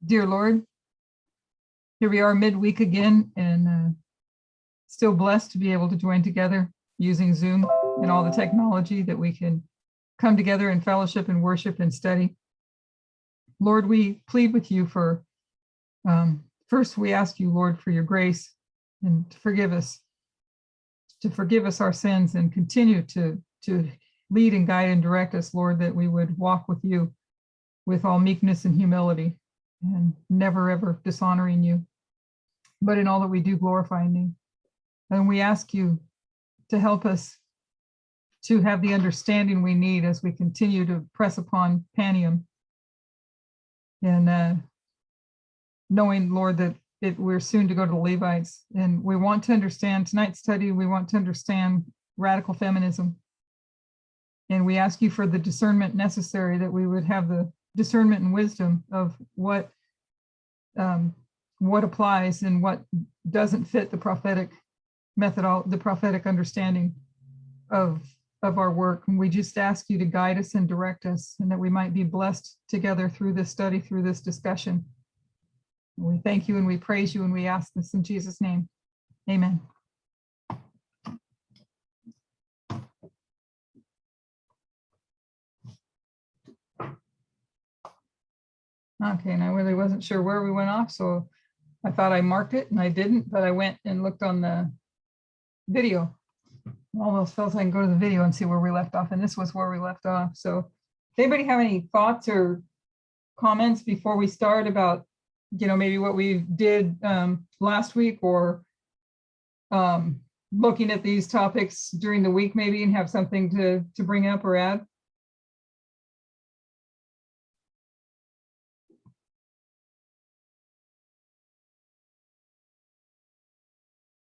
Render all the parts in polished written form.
Dear Lord, here we are midweek again, and still blessed to be able to join together using Zoom and all the technology that we can come together in fellowship and worship and study. Lord, we plead with you for, first we ask you, Lord, for your grace and to forgive us our sins and continue to lead and guide and direct us, Lord, that we would walk with you with all meekness and humility and never ever dishonoring you, but in all that we do glorifying you. And we ask you to help us to have the understanding we need as we continue to press upon Panium. And knowing, Lord, that we're soon to go to the Levites. And we want to understand tonight's study, we want to understand radical feminism. And we ask you for the discernment necessary, that we would have the discernment and wisdom of what applies and what doesn't fit the prophetic the prophetic understanding of our work. And we just ask you to guide us and direct us, and that we might be blessed together through this study, through this discussion. We thank you and we praise you and we ask this in Jesus' name. Amen. Okay, and I really wasn't sure where we went off, so I thought I marked it and I didn't, but I went and looked on the video. Almost feels like I can go to the video and see where we left off, and this was where we left off. So does anybody have any thoughts or comments before we start about, maybe what we did last week, or looking at these topics during the week maybe, and have something to bring up or add?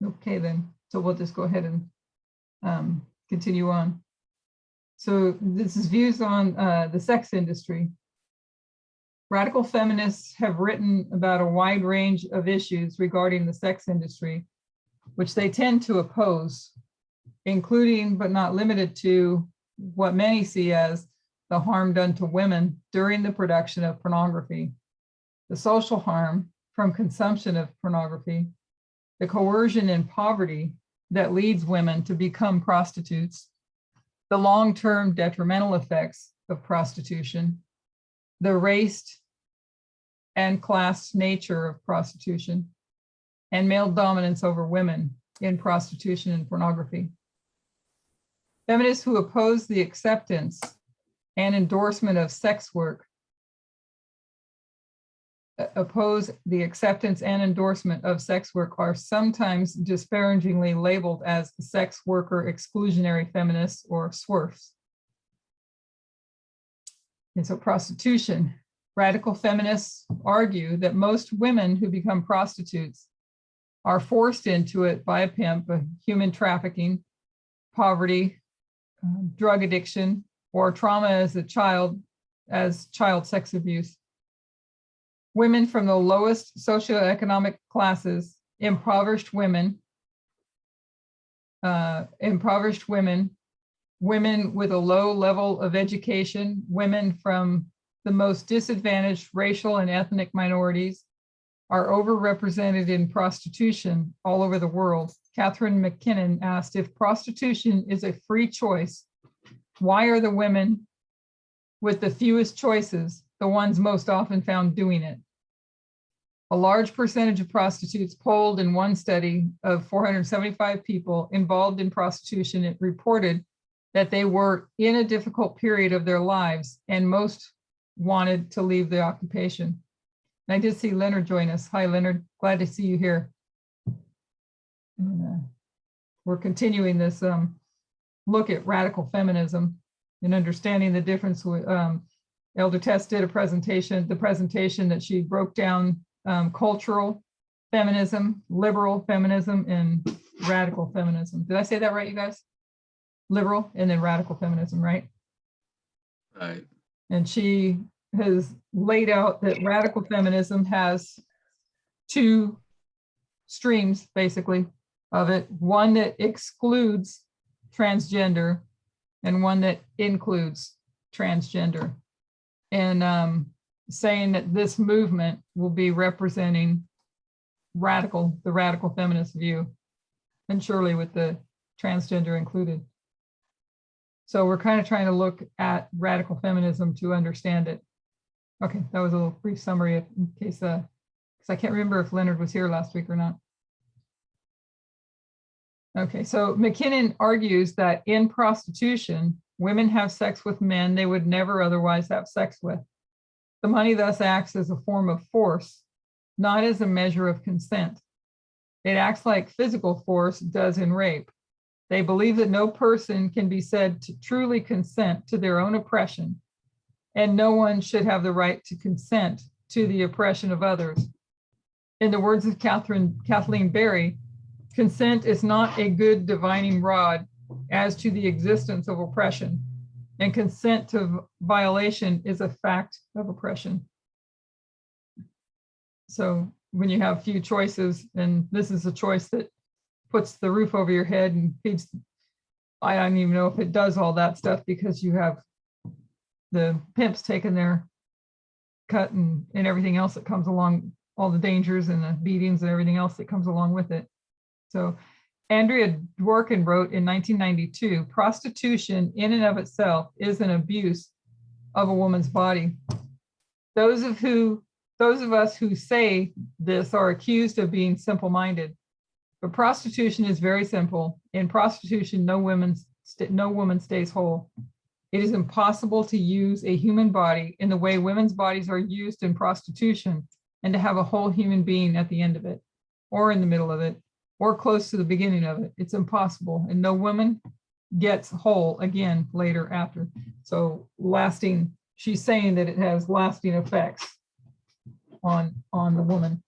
Okay, then, so we'll just go ahead and continue on. So this is views on the sex industry. Radical feminists have written about a wide range of issues regarding the sex industry, which they tend to oppose, including but not limited to what many see as the harm done to women during the production of pornography, the social harm from consumption of pornography, the coercion and poverty that leads women to become prostitutes, the long-term detrimental effects of prostitution, the race and class nature of prostitution, and male dominance over women in prostitution and pornography. Feminists who oppose the acceptance and endorsement of sex work are sometimes disparagingly labeled as sex worker exclusionary feminists, or SWERFs. And so prostitution. Radical feminists argue that most women who become prostitutes are forced into it by a pimp, human trafficking, poverty, drug addiction, or trauma as child sex abuse. Women from the lowest socioeconomic classes, impoverished women, women with a low level of education, women from the most disadvantaged racial and ethnic minorities are overrepresented in prostitution all over the world. Catherine McKinnon asked, if prostitution is a free choice, why are the women with the fewest choices the ones most often found doing it? A large percentage of prostitutes polled in one study of 475 people involved in prostitution, it reported that they were in a difficult period of their lives, and most wanted to leave the occupation. And I did see Leonard join us. Hi, Leonard. Glad to see you here. And, we're continuing this look at radical feminism and understanding the difference. Elder Tess did the presentation that she broke down cultural feminism, liberal feminism, and radical feminism. Did I say that right, you guys? Liberal and then radical feminism, right? Right. And she has laid out that radical feminism has two streams, basically, of it. One that excludes transgender and one that includes transgender. And saying that this movement will be representing the radical feminist view, and surely with the transgender included. So we're kind of trying to look at radical feminism to understand it. Okay, that was a little brief summary in case, because I can't remember if Leonard was here last week or not. Okay, so McKinnon argues that in prostitution, women have sex with men they would never otherwise have sex with. The money thus acts as a form of force, not as a measure of consent. It acts like physical force does in rape. They believe that no person can be said to truly consent to their own oppression, and no one should have the right to consent to the oppression of others. In the words of Kathleen Berry, consent is not a good divining rod as to the existence of oppression, and consent to violation is a fact of oppression. So when you have few choices, and this is a choice that puts the roof over your head and feeds, I don't even know if it does all that stuff, because you have the pimps taking their cut and everything else that comes along, all the dangers and the beatings and everything else that comes along with it. So Andrea Dworkin wrote in 1992, prostitution in and of itself is an abuse of a woman's body. Those of us who say this are accused of being simple-minded. But prostitution is very simple. In prostitution, no woman stays whole. It is impossible to use a human body in the way women's bodies are used in prostitution and to have a whole human being at the end of it, or in the middle of it, or close to the beginning of it. It's impossible, and no woman gets whole again later after. So lasting, she's saying that it has lasting effects on the woman.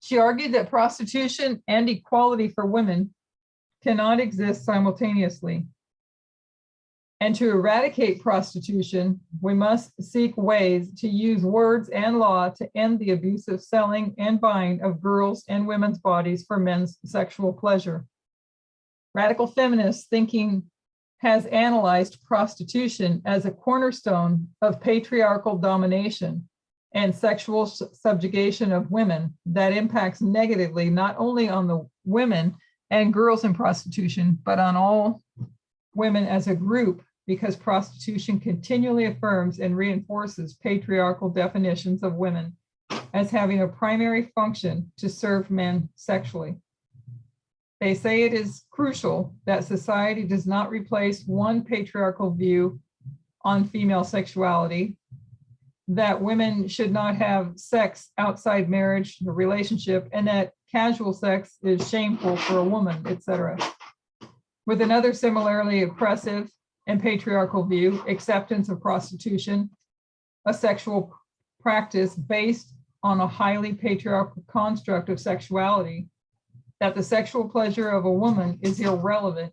She argued that prostitution and equality for women cannot exist simultaneously. And to eradicate prostitution, we must seek ways to use words and law to end the abusive selling and buying of girls' and women's bodies for men's sexual pleasure. Radical feminist thinking has analyzed prostitution as a cornerstone of patriarchal domination and sexual subjugation of women that impacts negatively not only on the women and girls in prostitution, but on all women as a group, because prostitution continually affirms and reinforces patriarchal definitions of women as having a primary function to serve men sexually. They say it is crucial that society does not replace one patriarchal view on female sexuality, that women should not have sex outside marriage, the relationship, and that casual sex is shameful for a woman, etc. With another similarly oppressive and patriarchal view, acceptance of prostitution, a sexual practice based on a highly patriarchal construct of sexuality, that the sexual pleasure of a woman is irrelevant,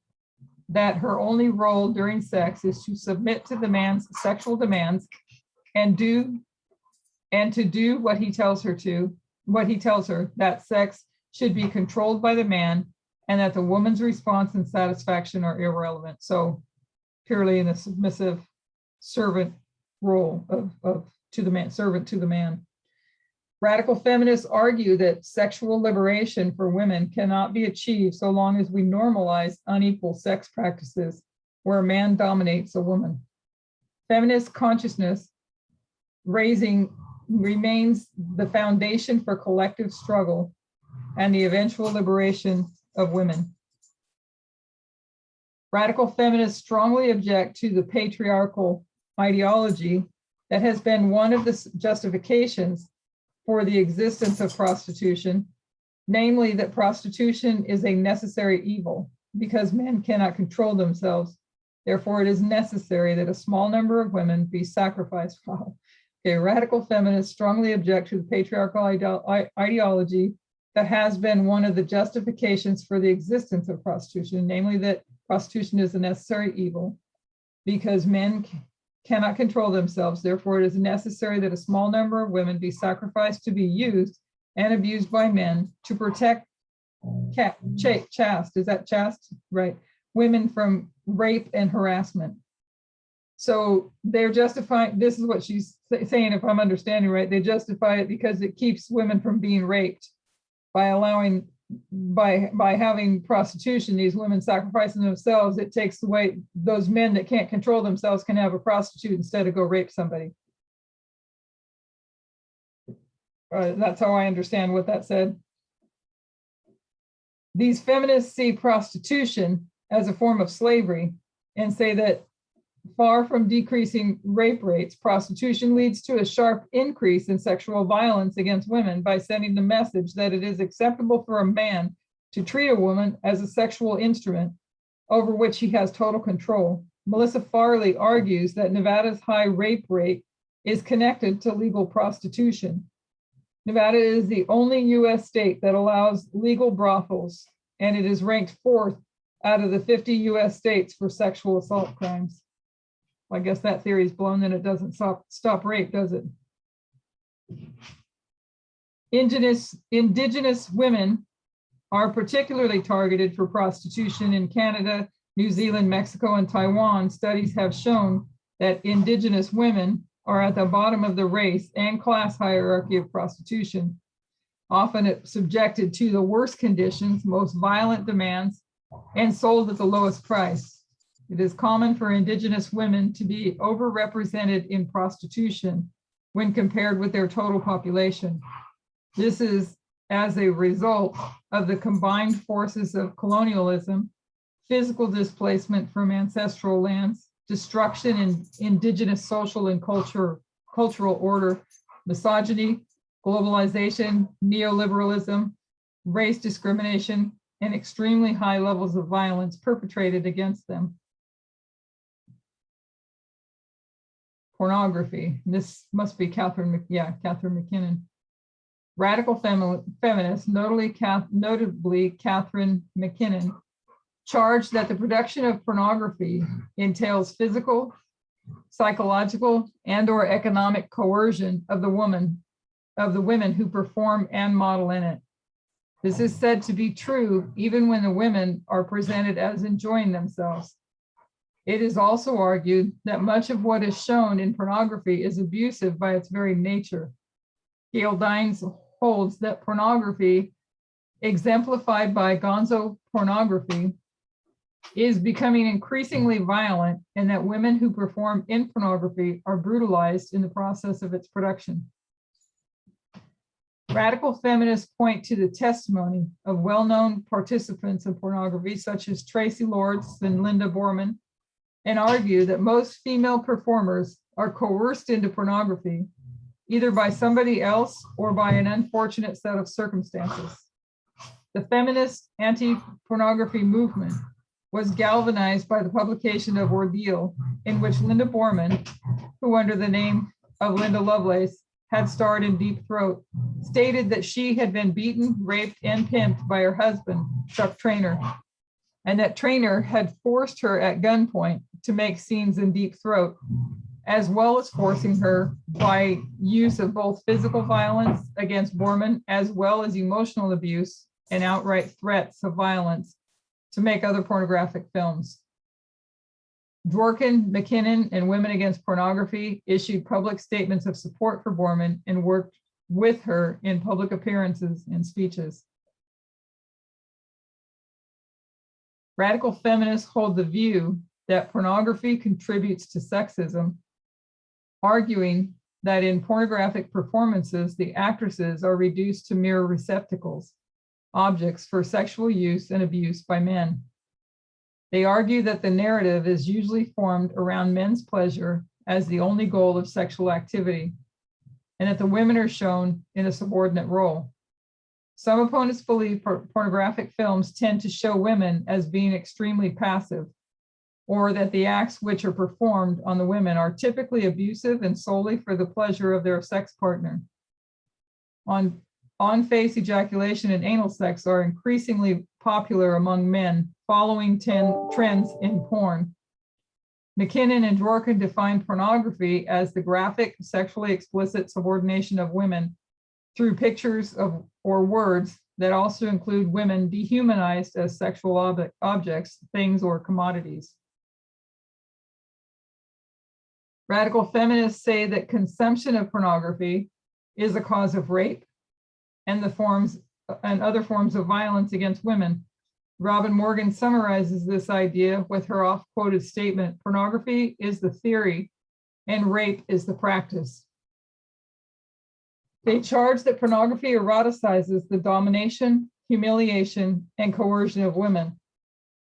that her only role during sex is to submit to the man's sexual demands and to do what he tells her, that sex should be controlled by the man, and that the woman's response and satisfaction are irrelevant. So purely in a submissive servant role to the man, servant to the man. Radical feminists argue that sexual liberation for women cannot be achieved so long as we normalize unequal sex practices where a man dominates a woman. Feminist consciousness raising remains the foundation for collective struggle and the eventual liberation of women. Radical feminists strongly object to the patriarchal ideology that has been one of the justifications for the existence of prostitution, namely that prostitution is a necessary evil because men cannot control themselves. Therefore, it is necessary that a small number of women be sacrificed. Wow. Okay, radical feminists strongly object to the patriarchal ideology that has been one of the justifications for the existence of prostitution, namely that prostitution is a necessary evil because men cannot control themselves. Therefore, it is necessary that a small number of women be sacrificed to be used and abused by men to protect chaste, is that chaste? Right. Women from rape and harassment. So they're justifying, this is what she's saying, if I'm understanding right, they justify it because it keeps women from being raped by allowing, by having prostitution, these women sacrificing themselves, it takes away, those men that can't control themselves can have a prostitute instead of go rape somebody. That's how I understand what that said. These feminists see prostitution as a form of slavery and say that far from decreasing rape rates, prostitution leads to a sharp increase in sexual violence against women by sending the message that it is acceptable for a man to treat a woman as a sexual instrument over which he has total control. Melissa Farley argues that Nevada's high rape rate is connected to legal prostitution. Nevada is the only US state that allows legal brothels, and it is ranked 4th out of the 50 US states for sexual assault crimes. I guess that theory is blown, that it doesn't stop rape, does it? Indigenous women are particularly targeted for prostitution in Canada, New Zealand, Mexico, and Taiwan. Studies have shown that Indigenous women are at the bottom of the race and class hierarchy of prostitution, often subjected to the worst conditions, most violent demands, and sold at the lowest price. It is common for Indigenous women to be overrepresented in prostitution when compared with their total population. This is as a result of the combined forces of colonialism, physical displacement from ancestral lands, destruction in Indigenous social and cultural order, misogyny, globalization, neoliberalism, race discrimination, and extremely high levels of violence perpetrated against them. Pornography. This must be Catherine McKinnon. Radical feminists, notably Catherine McKinnon, charged that the production of pornography entails physical, psychological, and/or economic coercion of the women who perform and model in it. This is said to be true even when the women are presented as enjoying themselves. It is also argued that much of what is shown in pornography is abusive by its very nature. Gail Dines holds that pornography, exemplified by gonzo pornography, is becoming increasingly violent, and that women who perform in pornography are brutalized in the process of its production. Radical feminists point to the testimony of well-known participants in pornography, such as Tracy Lords and Linda Borman, and argue that most female performers are coerced into pornography, either by somebody else or by an unfortunate set of circumstances. The feminist anti-pornography movement was galvanized by the publication of Ordeal, in which Linda Borman, who under the name of Linda Lovelace had starred in Deep Throat, stated that she had been beaten, raped, and pimped by her husband, Chuck Traynor, and that Traynor had forced her at gunpoint to make scenes in Deep Throat, as well as forcing her by use of both physical violence against Borman, as well as emotional abuse and outright threats of violence to make other pornographic films. Dworkin, McKinnon, and Women Against Pornography issued public statements of support for Borman and worked with her in public appearances and speeches. Radical feminists hold the view that pornography contributes to sexism, arguing that in pornographic performances, the actresses are reduced to mere receptacles, objects for sexual use and abuse by men. They argue that the narrative is usually formed around men's pleasure as the only goal of sexual activity, and that the women are shown in a subordinate role. Some opponents believe pornographic films tend to show women as being extremely passive, or that the acts which are performed on the women are typically abusive and solely for the pleasure of their sex partner. On-face ejaculation and anal sex are increasingly popular among men, following trends in porn. McKinnon and Dworkin define pornography as the graphic, sexually explicit subordination of women through pictures of or words that also include women dehumanized as sexual objects, things, or commodities. Radical feminists say that consumption of pornography is a cause of rape and other forms of violence against women. Robin Morgan summarizes this idea with her oft-quoted statement, pornography is the theory and rape is the practice. They charge that pornography eroticizes the domination, humiliation, and coercion of women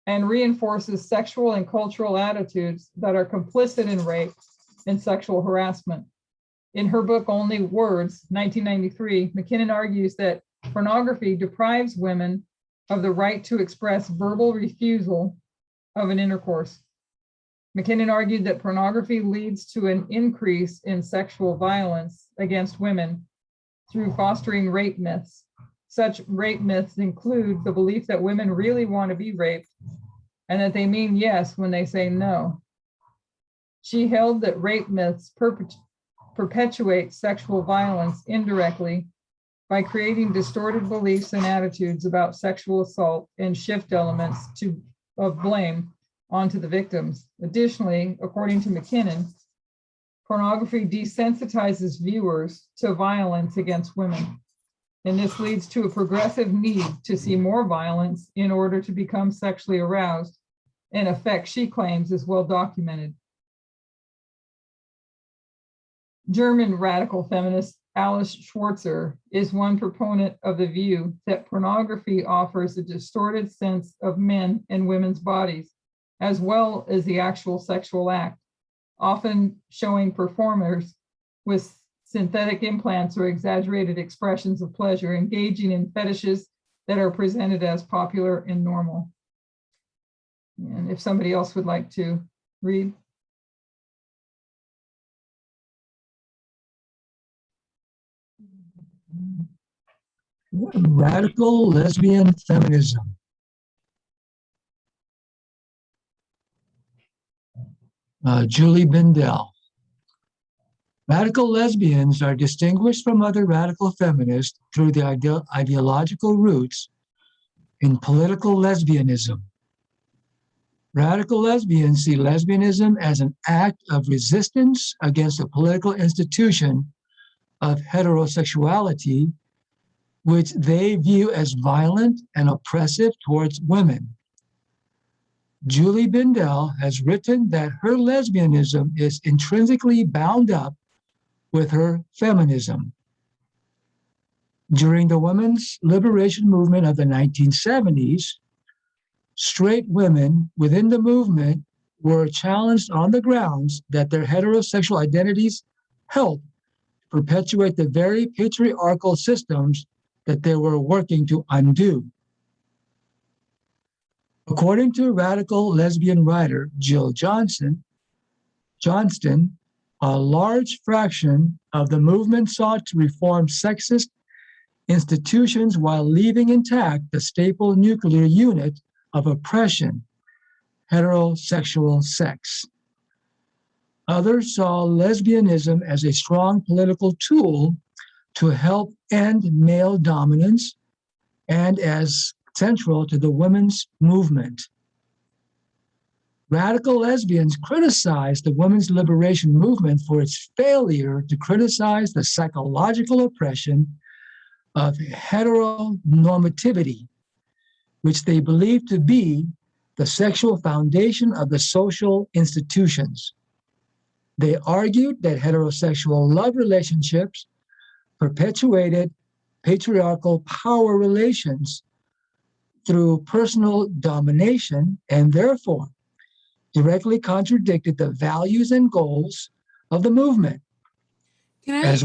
and reinforces sexual and cultural attitudes that are complicit in rape and sexual harassment. In her book, Only Words, 1993, McKinnon argues that pornography deprives women of the right to express verbal refusal of an intercourse. McKinnon argued that pornography leads to an increase in sexual violence against women through fostering rape myths. Such rape myths include the belief that women really want to be raped and that they mean yes when they say no. She held that rape myths perpetuate sexual violence indirectly by creating distorted beliefs and attitudes about sexual assault and shift elements of blame onto the victims. Additionally, according to McKinnon, pornography desensitizes viewers to violence against women. And this leads to a progressive need to see more violence in order to become sexually aroused, an effect she claims is well documented. German radical feminist Alice Schwarzer is one proponent of the view that pornography offers a distorted sense of men and women's bodies, as well as the actual sexual act, often showing performers with synthetic implants or exaggerated expressions of pleasure, engaging in fetishes that are presented as popular and normal. And if somebody else would like to read. Radical lesbian feminism. Julie Bindel. Radical lesbians are distinguished from other radical feminists through the ideological roots in political lesbianism. Radical lesbians see lesbianism as an act of resistance against a political institution of heterosexuality, which they view as violent and oppressive towards women. Julie Bindel has written that her lesbianism is intrinsically bound up with her feminism. During the women's liberation movement of the 1970s, straight women within the movement were challenged on the grounds that their heterosexual identities helped perpetuate the very patriarchal systems that they were working to undo. According to radical lesbian writer Jill Johnston, a large fraction of the movement sought to reform sexist institutions while leaving intact the staple nuclear unit of oppression, heterosexual sex. Others saw lesbianism as a strong political tool to help end male dominance and as central to the women's movement. Radical lesbians criticized the women's liberation movement for its failure to criticize the psychological oppression of heteronormativity, which they believed to be the sexual foundation of the social institutions. They argued that heterosexual love relationships perpetuated patriarchal power relations through personal domination and therefore directly contradicted the values and goals of the movement. Can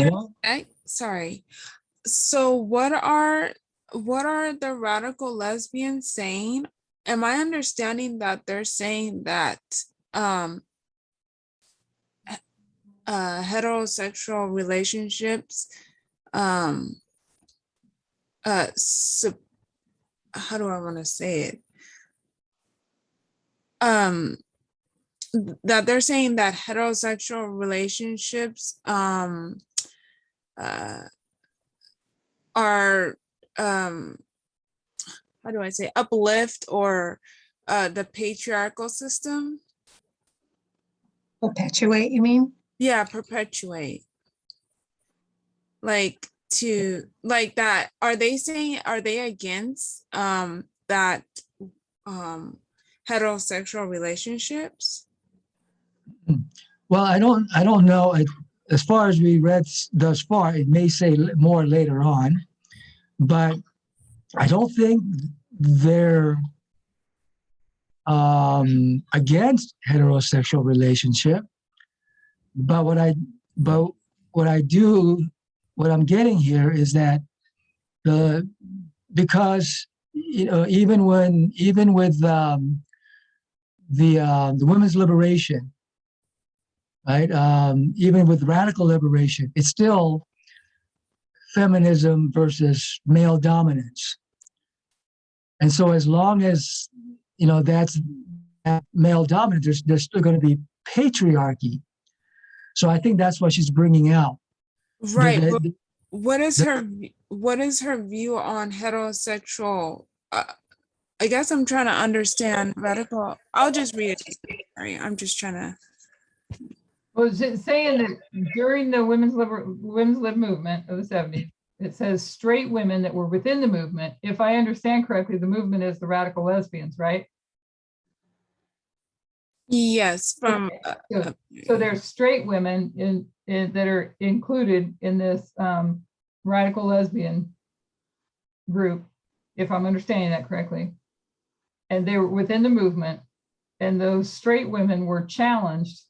sorry. So what are the radical lesbians saying? Am I understanding that they're saying that heterosexual relationships how do I want to say it? That they're saying that heterosexual relationships are how do I say, uplift or the patriarchal system? Perpetuate, you mean? Yeah, perpetuate. Like like that. Are they against that heterosexual relationships? Well, I don't know. As far as we read thus far, it may say more later on, but I don't think they're against heterosexual relationship. But but what I do, what I'm getting here is that because even with the women's liberation, right? Even with radical liberation, it's still feminism versus male dominance. And so as long as, that's that male dominance, there's still going to be patriarchy. So I think that's what she's bringing out. Right. But what is her view on heterosexual? I guess I'm trying to understand radical. I'll just read it. Sorry, I'm just trying to. Was it saying that during the women's lib movement of the 70s, it says straight women that were within the movement. If I understand correctly, the movement is the radical lesbians, right? Yes, from so there's straight women in that are included in this radical lesbian group, if I'm understanding that correctly. And they were within the movement, and those straight women were challenged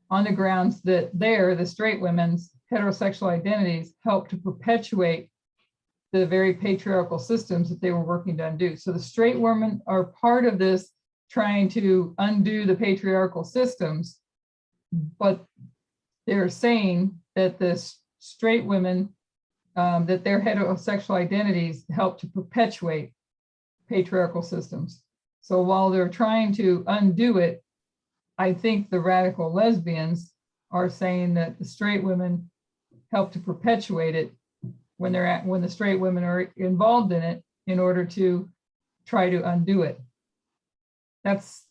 on the grounds that the straight women's heterosexual identities help to perpetuate the very patriarchal systems that they were working to undo. So the straight women are part of this trying to undo the patriarchal systems, but they're saying that the straight women, that their heterosexual identities help to perpetuate patriarchal systems. So while they're trying to undo it, I think the radical lesbians are saying that the straight women help to perpetuate it when the straight women are involved in it in order to try to undo it. That's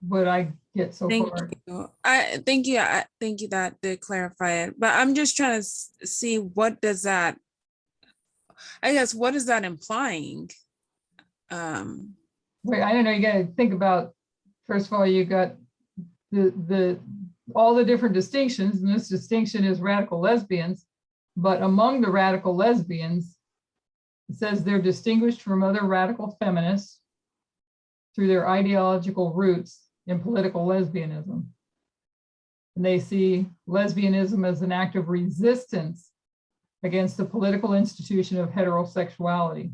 what I get so far. Thank you that did clarify it. But I'm just trying to see what does that, I guess, what is that implying? Wait, I don't know. You got to think about, first of all, you got all the different distinctions, and this distinction is radical lesbians. But among the radical lesbians, it says they're distinguished from other radical feminists through their ideological roots in political lesbianism. And they see lesbianism as an act of resistance against the political institution of heterosexuality.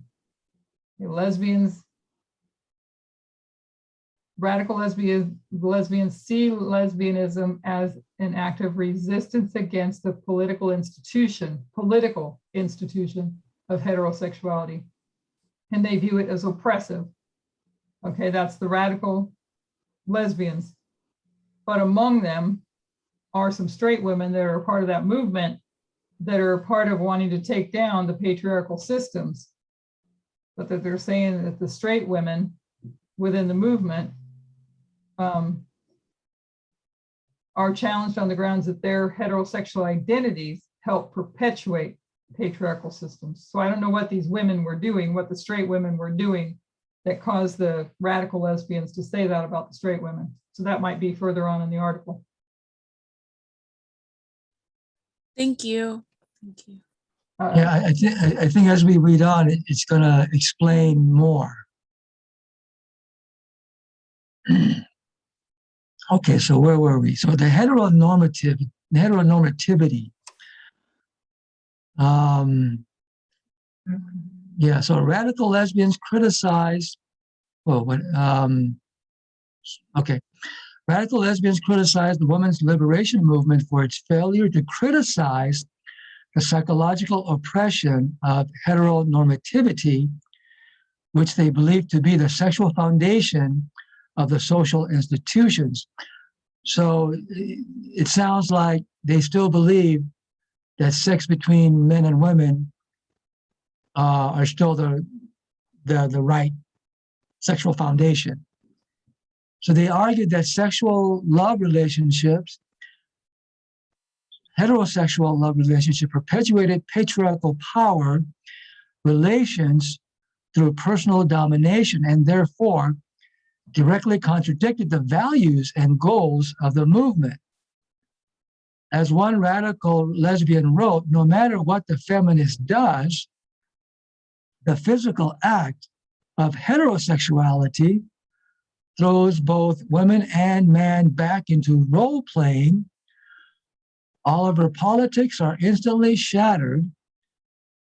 Radical lesbians see lesbianism as an act of resistance against the political institution of heterosexuality. And they view it as oppressive. Okay, that's the radical lesbians. But among them are some straight women that are part of that movement that are part of wanting to take down the patriarchal systems. But that they're saying that the straight women within the movement are challenged on the grounds that their heterosexual identities help perpetuate patriarchal systems. So I don't know what these women were doing, what the straight women were doing that caused the radical lesbians to say that about the straight women. So that might be further on in the article. Thank you. Thank you. Yeah, I think as we read on, it's going to explain more. Okay, so where were we? So the heteronormativity. Yeah, so radical lesbians criticize. Radical lesbians criticize the women's liberation movement for its failure to criticize the psychological oppression of heteronormativity, which they believe to be the sexual foundation of the social institutions. So it sounds like they still believe that sex between men and women are still the right sexual foundation. So they argued that sexual love relationships heterosexual love relationship perpetuated patriarchal power relations through personal domination, and therefore directly contradicted the values and goals of the movement. As one radical lesbian wrote, no matter what the feminist does, the physical act of heterosexuality throws both women and men back into role playing. All of her politics are instantly shattered.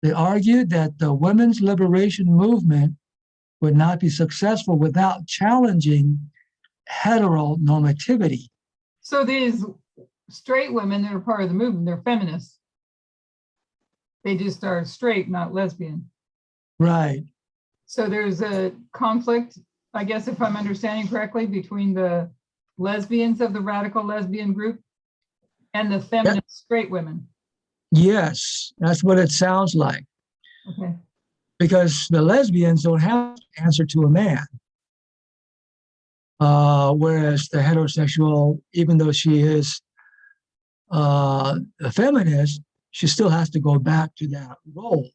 They argued that the women's liberation movement would not be successful without challenging heteronormativity. So these straight women that are part of the movement, they're feminists. They just are straight, not lesbian. Right. So there's a conflict, I guess, if I'm understanding correctly, between the lesbians of the radical lesbian group and the feminist straight women. Yes, that's what it sounds like. Okay. Because the lesbians don't have to answer to a man. Whereas the heterosexual, even though she is a feminist, she still has to go back to that role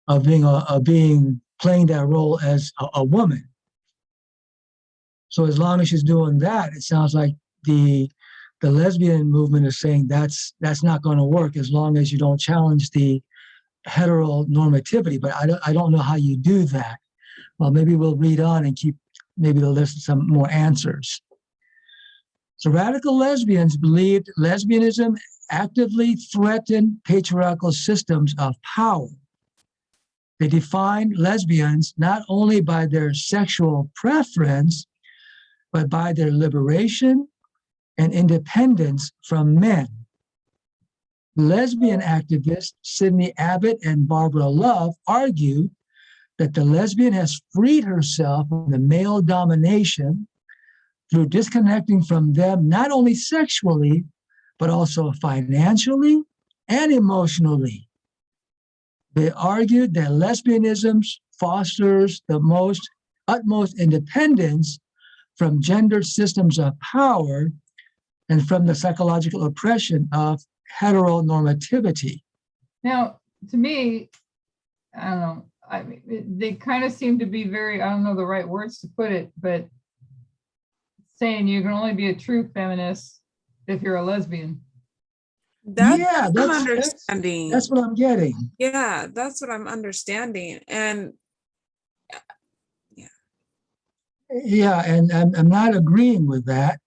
of playing that role as a woman. So as long as she's doing that, it sounds like the lesbian movement is saying that's not going to work as long as you don't challenge the heteronormativity. But I don't know how you do that. Well, maybe we'll read on and keep maybe the list of some more answers. So radical lesbians believed lesbianism actively threatened patriarchal systems of power. They defined lesbians not only by their sexual preference, but by their liberation and independence from men. Lesbian activists Sidney Abbott and Barbara Love argued that the lesbian has freed herself from the male domination through disconnecting from them not only sexually, but also financially and emotionally. They argued that lesbianism fosters the utmost independence from gendered systems of power and from the psychological oppression of heteronormativity. Now, to me, I don't know, I mean, they kind of seem to be very, I don't know the right words to put it, but saying you can only be a true feminist if you're a lesbian. That's Yeah, what I'm understanding. that's what I'm getting. Yeah, that's what I'm understanding. And Yeah, and I'm not agreeing with that.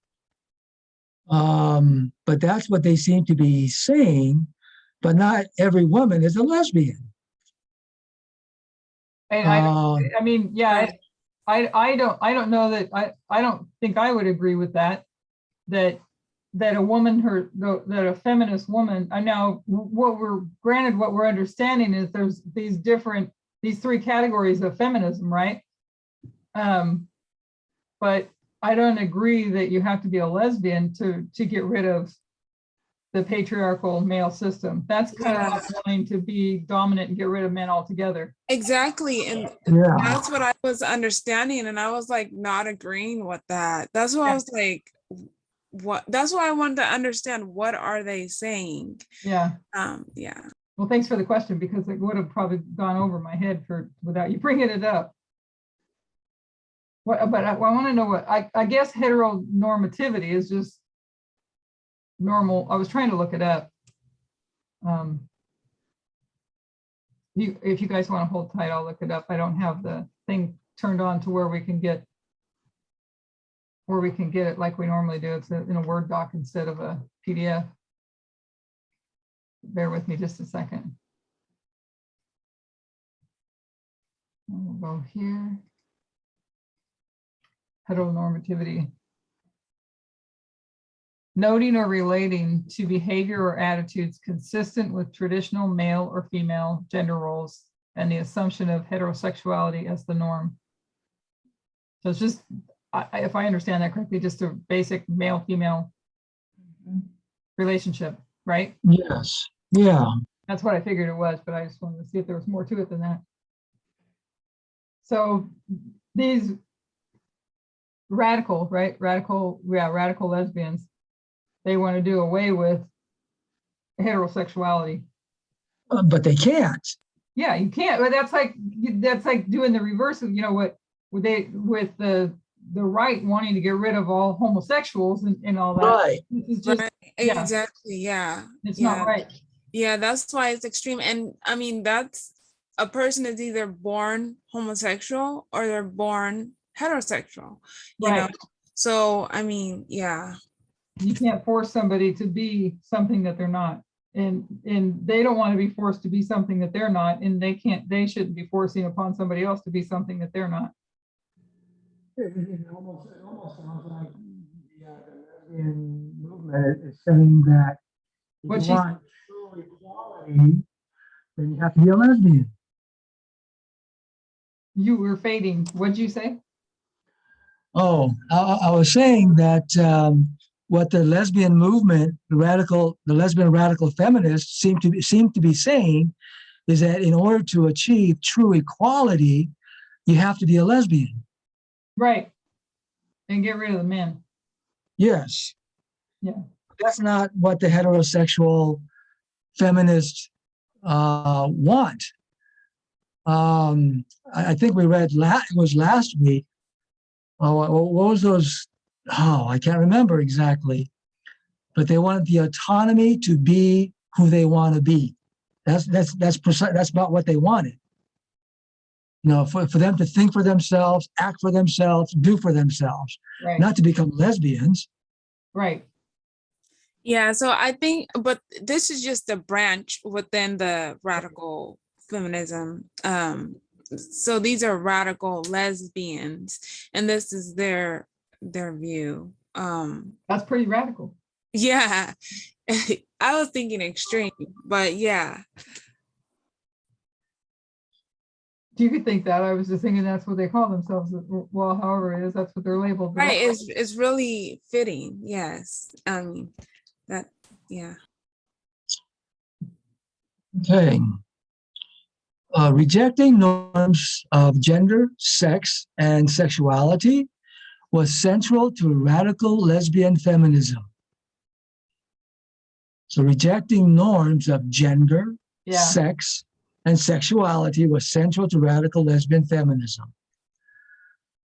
But that's what they seem to be saying, but not every woman is a lesbian. And I mean, yeah, I don't know that I don't think I would agree with that a woman that a feminist woman. I know what we're understanding is there's these three categories of feminism, right? But I don't agree that you have to be a lesbian to get rid of the patriarchal male system. That's kind of wanting to be dominant and get rid of men altogether. exactly. And that's what I was understanding. And I was like, not agreeing with that. That's why I was like, what? That's why I wanted to understand, what are they saying? Yeah. Yeah. Well, thanks for the question, because it would have probably gone over my head without you bringing it up. But I want to know what, I guess heteronormativity is just normal. I was trying to look it up. If you guys want to hold tight, I'll look it up. I don't have the thing turned on to where we can get it like we normally do. It's in a Word doc instead of a PDF. Bear with me just a second. We'll go here. Heteronormativity. Noting or relating to behavior or attitudes consistent with traditional male or female gender roles and the assumption of heterosexuality as the norm. So it's just, if I understand that correctly, just a basic male-female relationship, right? Yes. Yeah. That's what I figured it was, but I just wanted to see if there was more to it than that. So these radical lesbians, they want to do away with heterosexuality. But they can't. Yeah, you can't. But that's like doing the reverse of, you know, what they with the right wanting to get rid of all homosexuals and all that. Right. This is just Right. yeah. Exactly. Yeah. It's yeah. not right. Yeah, that's why it's extreme. And I mean, that's a person is either born homosexual or they're born heterosexual, you know? Right. So, I mean, yeah. You can't force somebody to be something that they're not. And they don't want to be forced to be something that they're not. And they shouldn't be forcing upon somebody else to be something that they're not. It almost sounds like the lesbian movement is saying that if What you she- want true equality, then you have to be a lesbian. You were fading. What'd you say? Oh, I was saying that what the lesbian movement, the lesbian radical feminists seem to be saying is that in order to achieve true equality, you have to be a lesbian. Right. And get rid of the men. Yes. Yeah. That's not what the heterosexual feminists want. I think we read it was last week. Oh, what was those? Oh, I can't remember exactly. But they wanted the autonomy to be who they want to be. That's about what they wanted. You know, for them to think for themselves, act for themselves, do for themselves, Right. not to become lesbians. Right. Yeah, so I think, but this is just a branch within the radical feminism. So these are radical lesbians, and this is their view. That's pretty radical. Yeah, I was thinking extreme, but yeah. You could think that. I was just thinking that's what they call themselves. Well, however it is, that's what they're labeled. Right, it's really fitting. Yes, I mean that. Yeah. Okay. Rejecting norms of gender, sex, and sexuality was central to radical lesbian feminism. So rejecting norms of gender, Yeah. sex, and sexuality was central to radical lesbian feminism.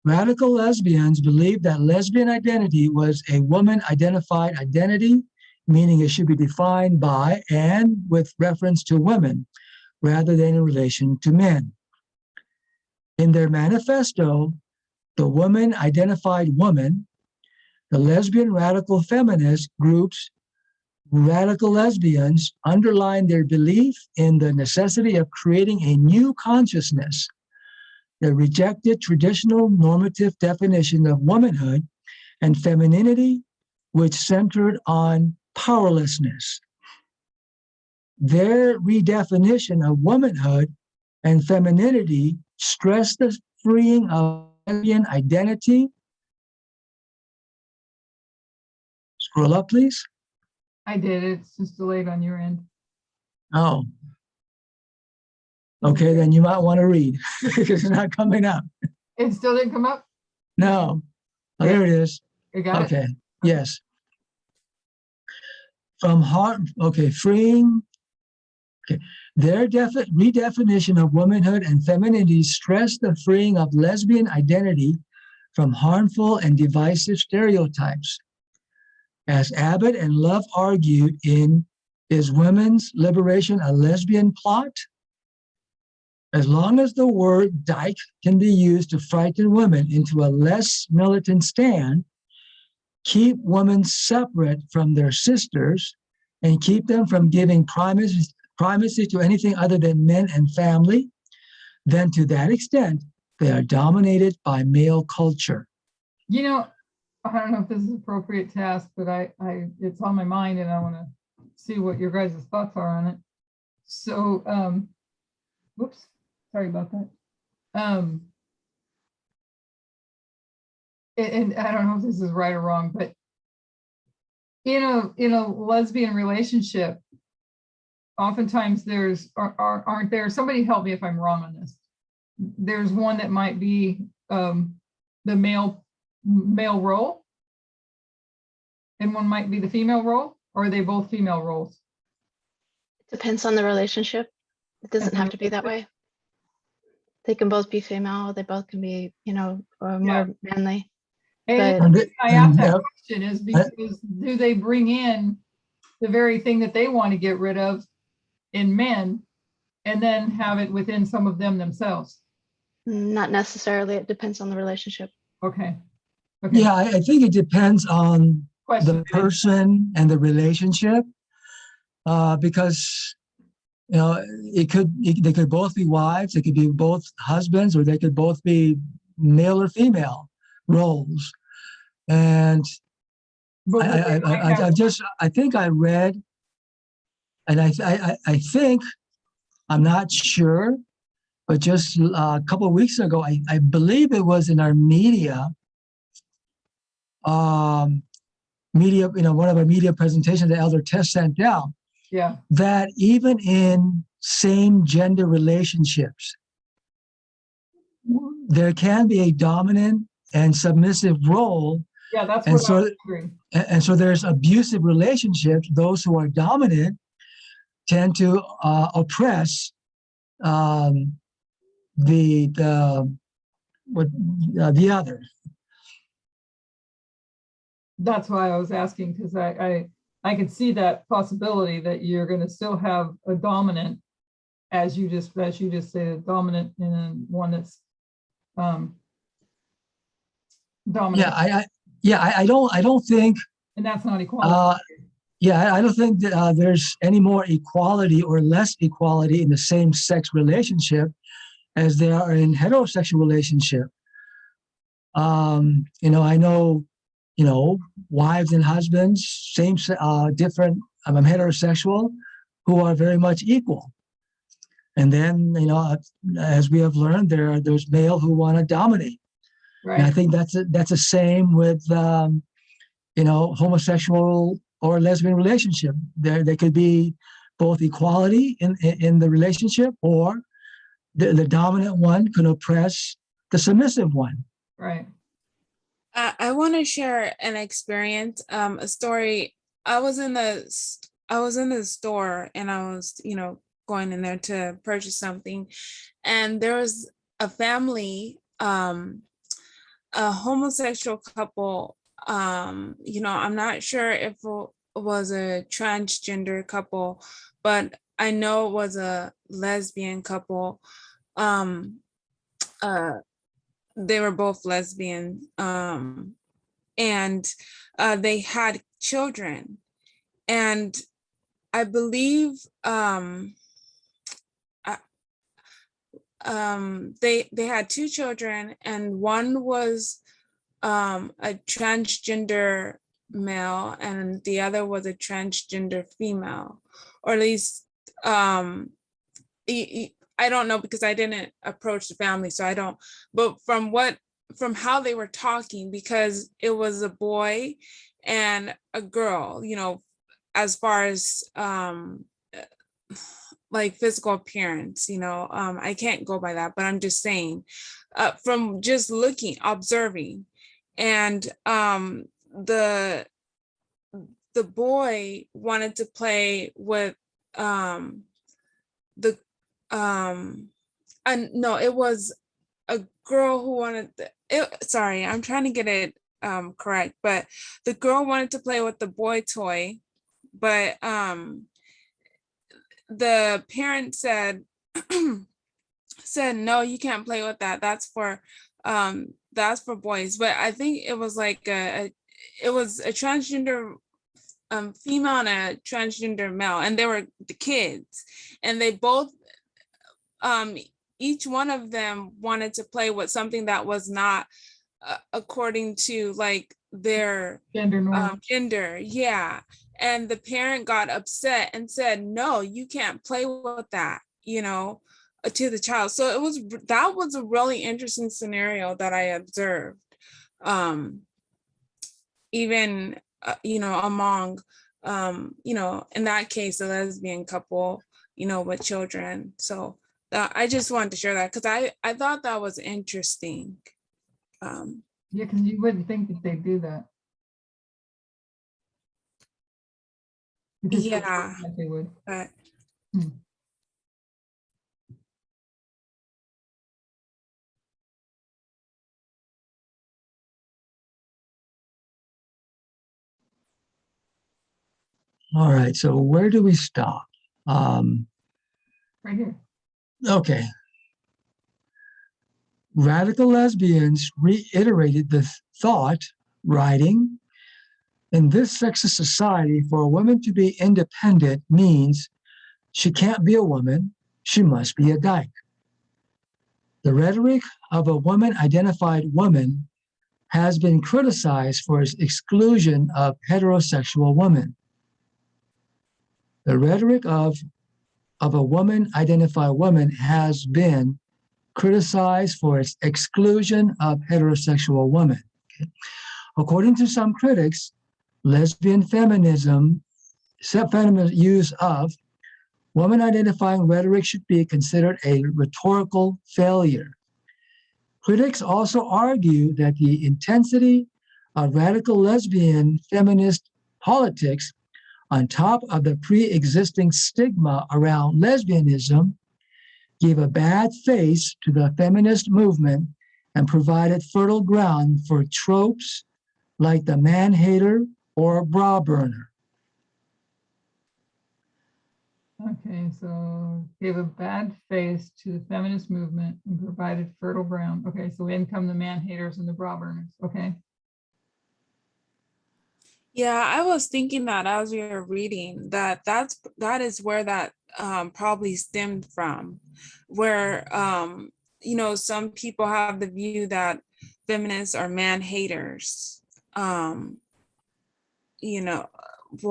Radical lesbians believed that lesbian identity was a woman-identified identity, meaning it should be defined by and with reference to women, rather than in relation to men. In their manifesto, The Woman-Identified Woman, the lesbian radical feminist groups, radical lesbians, underline their belief in the necessity of creating a new consciousness that rejected traditional normative definition of womanhood and femininity, which centered on powerlessness. Their redefinition of womanhood and femininity stressed the freeing of lesbian identity. Scroll up, please. I did. It's just delayed on your end. Oh. Okay, then you might want to read because it's not coming up. It still didn't come up? No. Oh, there it is. You got it? Okay. Yes. From harm, okay, freeing. Okay. Their redefinition of womanhood and femininity stressed the freeing of lesbian identity from harmful and divisive stereotypes. As Abbott and Love argued in Is Women's Liberation a Lesbian Plot? As long as the word dyke can be used to frighten women into a less militant stand, keep women separate from their sisters, and keep them from giving primacy to anything other than men and family, then to that extent, they are dominated by male culture. You know, I don't know if this is appropriate to ask, but it's on my mind and I want to see what your guys' thoughts are on it. So, whoops, sorry about that. And I don't know if this is right or wrong, but in a lesbian relationship, oftentimes aren't there, somebody help me if I'm wrong on this. There's one that might be the male role. and one might be the female role, or are they both female roles? Depends on the relationship. It doesn't have to be that way. They can both be female. They both can be, more manly. And But- the reason I asked that And, question is because do they bring in the very thing that they want to get rid of in men and then have it within some of them themselves? Not necessarily. It depends on the relationship. Okay. Okay. Yeah, I think it depends on Question. the person and the relationship, because they could both be wives, they could be both husbands, or they could both be male or female roles. And But they might have- I think I read, and I think, I'm not sure, but just a couple of weeks ago, I believe it was in our media, one of our media presentations that Elder Tess sent out, yeah. that even in same gender relationships, there can be a dominant and submissive role. Yeah, that's And what I so, was wondering. and so there's abusive relationships. Those who are dominant tend to oppress the other. That's why I was asking, because I could see that possibility that you're going to still have a dominant, as you just said, a dominant and one that's dominant, I don't think. and that's not equality. I don't think that there's any more equality or less equality in the same sex relationship as there are in heterosexual relationship. I know, wives and husbands, different, I'm heterosexual, who are very much equal. And then, as we have learned, there's male who want to dominate. Right. And I think that's the same with, homosexual or lesbian relationship. There could be both equality in the relationship, or the dominant one can oppress the submissive one. Right. I want to share an experience, a story. I was in the store, and I was, going in there to purchase something, and there was a family, a homosexual couple. I'm not sure if it was a transgender couple, but I know it was a lesbian couple. They were both lesbian, and they had children, and I believe they had two children, and one was a transgender male, and the other was a transgender female, or at least I don't know, because I didn't approach the family, so I don't, but from how they were talking, because it was a boy and a girl, as far as like physical appearance, I can't go by that, but I'm just saying, from just observing, and the boy wanted to play with and no, it was a girl who wanted sorry, I'm trying to get it correct, but the girl wanted to play with the boy toy, but the parent said no, you can't play with that, that's for boys. But I think it was like it was a transgender female and a transgender male, and they were the kids, and they both each one of them wanted to play with something that was not according to like their gender. Yeah. And the parent got upset and said, no, you can't play with that, to the child. So that was a really interesting scenario that I observed. Even, among, in that case, a lesbian couple, with children. So I just wanted to share that, because I thought that was interesting. Yeah, because you wouldn't think that they do that. participate Yeah. like they would. But All right, so where do we stop? Right here. Okay. Radical lesbians reiterated the thought, writing, in this sexist society, for a woman to be independent means she can't be a woman, she must be a dyke. The rhetoric of a woman-identified woman has been criticized for its exclusion of heterosexual women. The rhetoric of a woman-identified woman has been criticized for its exclusion of heterosexual women. Okay. According to some critics, lesbian feminism use of woman-identifying rhetoric should be considered a rhetorical failure. Critics also argue that the intensity of radical lesbian feminist politics, on top of the pre-existing stigma around lesbianism, gave a bad face to the feminist movement and provided fertile ground for tropes like the man-hater or bra burner. Okay, so gave a bad face to the feminist movement and provided fertile ground. Okay, so in come the man haters and the bra burners. Okay. yeah, I was thinking that as we were reading that that is where that probably stemmed from, where some people have the view that feminists are man haters. Well,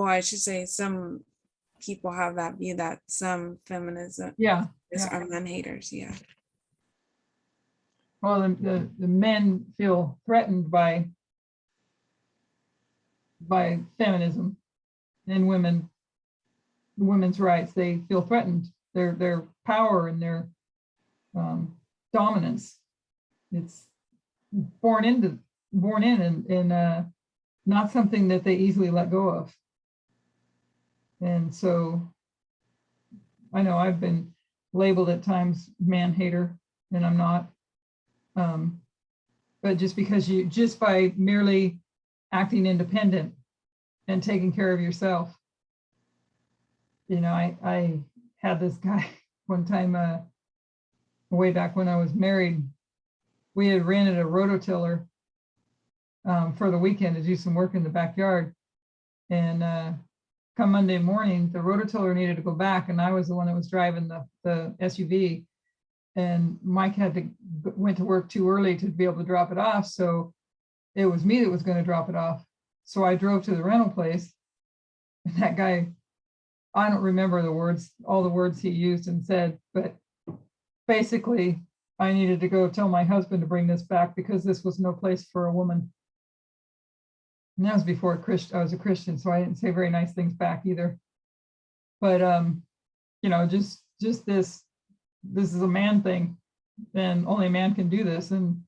I should say some people have that view that some feminism Yeah. are man haters. Yeah. Well, the men feel threatened by feminism and women's rights. They feel threatened. Their power and their dominance. It's born in and not something that they easily let go of. And so I know I've been labeled at times man hater, and I'm not. But just by merely acting independent and taking care of yourself. I had this guy one time, way back when I was married. We had rented a rototiller for the weekend to do some work in the backyard. And come Monday morning, the rototiller needed to go back, and I was the one that was driving the SUV. And Mike went to work too early to be able to drop it off. So it was me that was going to drop it off. So I drove to the rental place, and that guy, I don't remember all the words he used and said, but basically I needed to go tell my husband to bring this back because this was no place for a woman. And that was before I was a Christian, so I didn't say very nice things back either. But just this is a man thing, and only a man can do this. And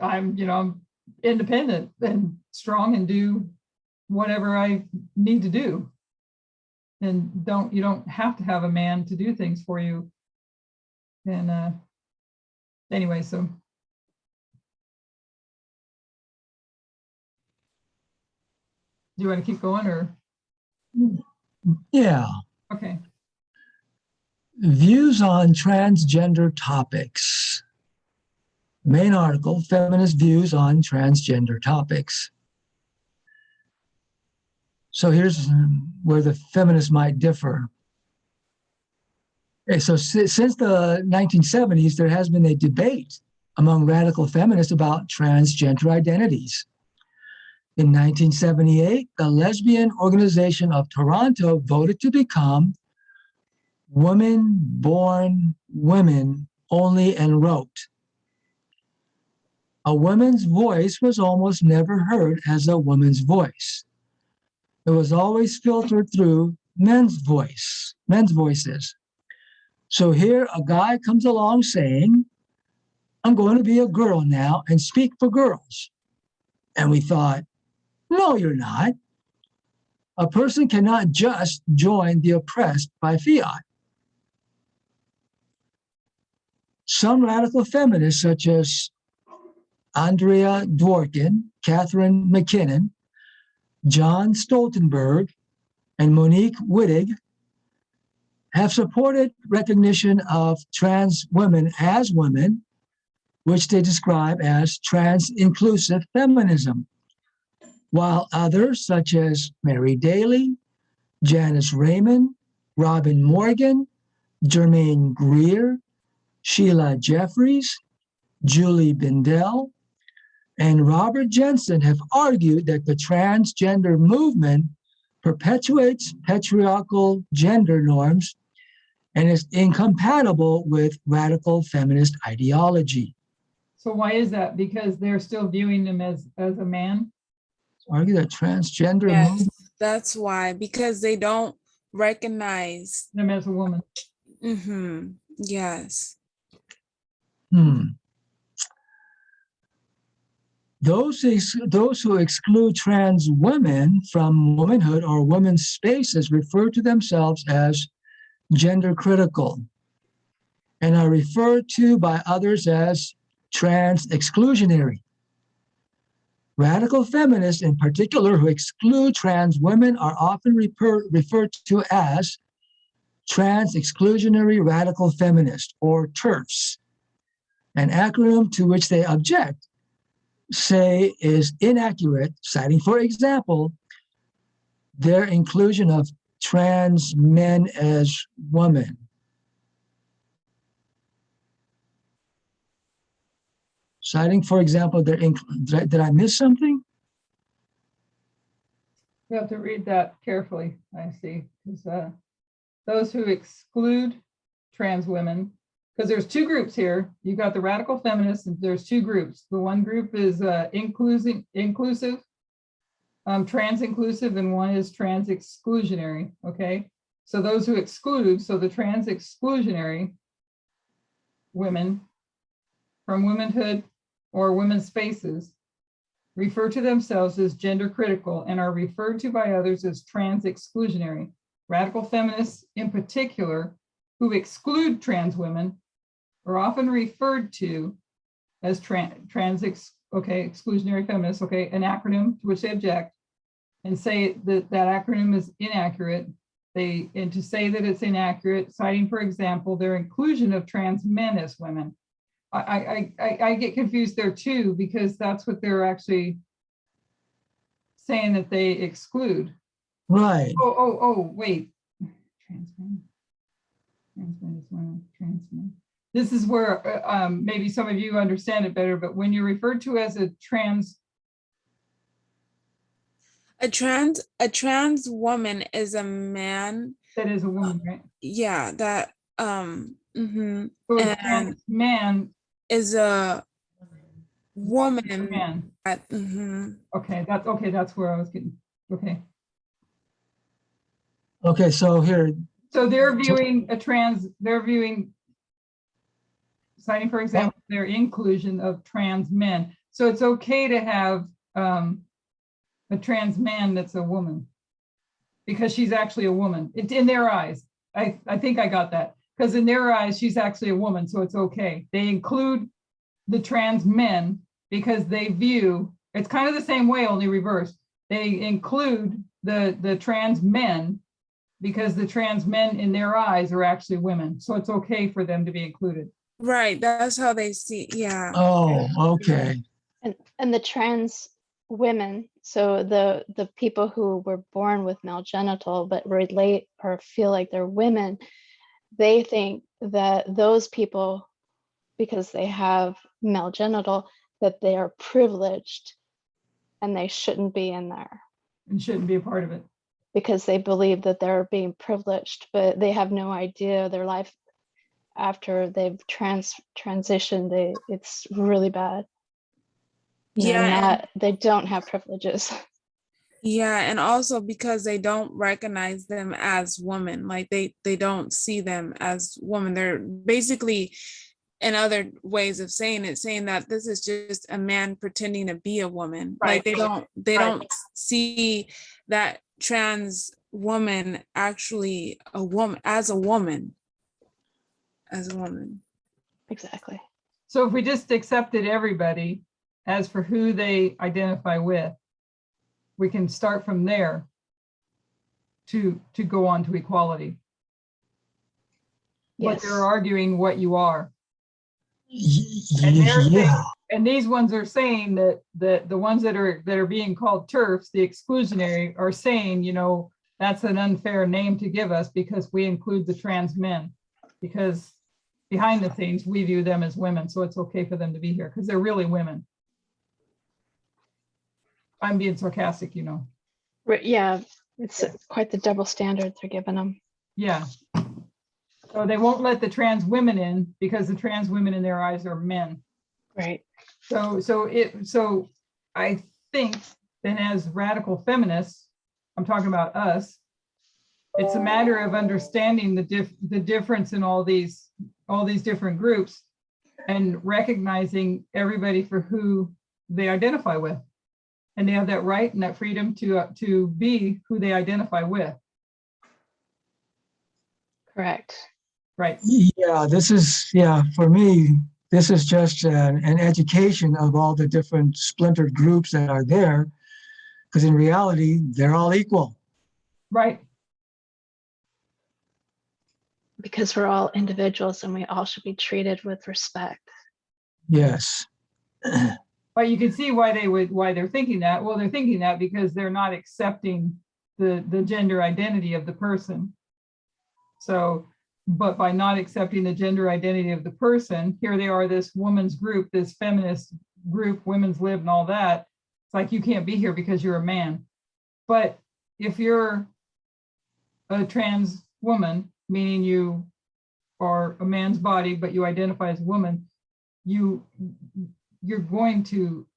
I'm independent and strong and do whatever I need to do. And you don't have to have a man to do things for you. And anyway, so. Do you want to keep going or? Yeah. Okay. Views on transgender topics. Main article, feminist views on transgender topics. So here's where the feminists might differ. Okay, so since the 1970s, there has been a debate among radical feminists about transgender identities. In 1978, the Lesbian Organization of Toronto voted to become Women-Born Women Only, and wrote, "A woman's voice was almost never heard as a woman's voice. It was always filtered through men's voices. So here a guy comes along saying, I'm going to be a girl now and speak for girls." And we thought, no, you're not. a person cannot just join the oppressed by fiat. Some radical feminists, such as Andrea Dworkin, Catherine McKinnon, John Stoltenberg, and Monique Wittig, have supported recognition of trans women as women, which they describe as trans-inclusive feminism, while others, such as Mary Daly, Janice Raymond, Robin Morgan, Germaine Greer, Sheila Jeffries, Julie Bindel, and Robert Jensen have argued that the transgender movement perpetuates patriarchal gender norms and is incompatible with radical feminist ideology. So why is that? Because they're still viewing them as a man? Argue that transgender Yes, movement. that's why, because they don't recognize. Them as a woman. Yes. Those who exclude trans women from womanhood or women's spaces refer to themselves as gender critical and are referred to by others as trans exclusionary. Radical feminists in particular who exclude trans women are often referred to as trans exclusionary radical feminist, or TERFs, an acronym to which they object, say is inaccurate, citing, for example, their inclusion of trans men as women. Citing, for example, did I miss something? You have to read that carefully, I see. Because those who exclude trans women, because there's two groups here. You got the radical feminists, and there's two groups. The one group is inclusive, trans inclusive, and one is trans exclusionary. Okay, so those who exclude, so the trans exclusionary women from womanhood or women's spaces refer to themselves as gender critical and are referred to by others as trans exclusionary. Radical feminists in particular who exclude trans women are often referred to as exclusionary feminists, an acronym to which they object and say that that acronym is inaccurate. And to say that it's inaccurate, citing, for example, their inclusion of trans men as women. I get confused there too, because that's what they're actually saying that they exclude. Right. Wait. Trans men is women, trans men. This is where maybe some of you understand it better, but when you're referred to as a trans woman is a man. That is a woman, right? Yeah, that So a trans man is a woman. Man. Okay, that's where I was getting. Okay, so here. So they're viewing citing, for example, their inclusion of trans men. So it's okay to have a trans man that's a woman because she's actually a woman. It's in their eyes. I think I got that, because in their eyes, she's actually a woman, so it's okay. They include the trans men because they view, it's kind of the same way, only reversed. They include the trans men because the trans men in their eyes are actually women. So it's okay for them to be included. Right, that's how they see, yeah. Oh, okay. And the trans women, so the people who were born with male genital but relate or feel like they're women, they think that those people, because they have male genital, that they are privileged and they shouldn't be in there. And shouldn't be a part of it. Because they believe that they're being privileged, but they have no idea their life after they've transitioned, it's really bad. They don't have privileges. Yeah, and also because they don't recognize them as women, like they don't see them as women. They're basically, in other ways of saying that this is just a man pretending to be a woman. Right. Like they don't see that trans woman actually a woman, as a woman. Exactly. So if we just accepted everybody as for who they identify with, we can start from there to go on to equality. But Yes. they're arguing what you are. And they're Yeah. saying, and these ones are saying that the ones that are being called TERFs, the exclusionary, are saying, you know, that's an unfair name to give us because we include the trans men, because behind the scenes we view them as women, so it's okay for them to be here because they're really women. I'm being sarcastic, you know. Right, yeah, it's quite the double standard they're giving them. Yeah. So they won't let the trans women in because the trans women in their eyes are men. Right. So I think then as radical feminists, I'm talking about us, it's a matter of understanding the difference in all these different groups and recognizing everybody for who they identify with. And they have that right and that freedom to be who they identify with. Correct. Right. Yeah, for me, this is just an education of all the different splintered groups that are there, because in reality, they're all equal. Right. Because we're all individuals and we all should be treated with respect. Yes. But you can see why they're thinking that. Well, they're thinking that because they're not accepting the gender identity of the person. So, but by not accepting the gender identity of the person, here they are, this woman's group, this feminist group, Women's Lib and all that. It's like, you can't be here because you're a man. But if you're a trans woman, meaning you are a man's body, but you identify as a woman, you're going to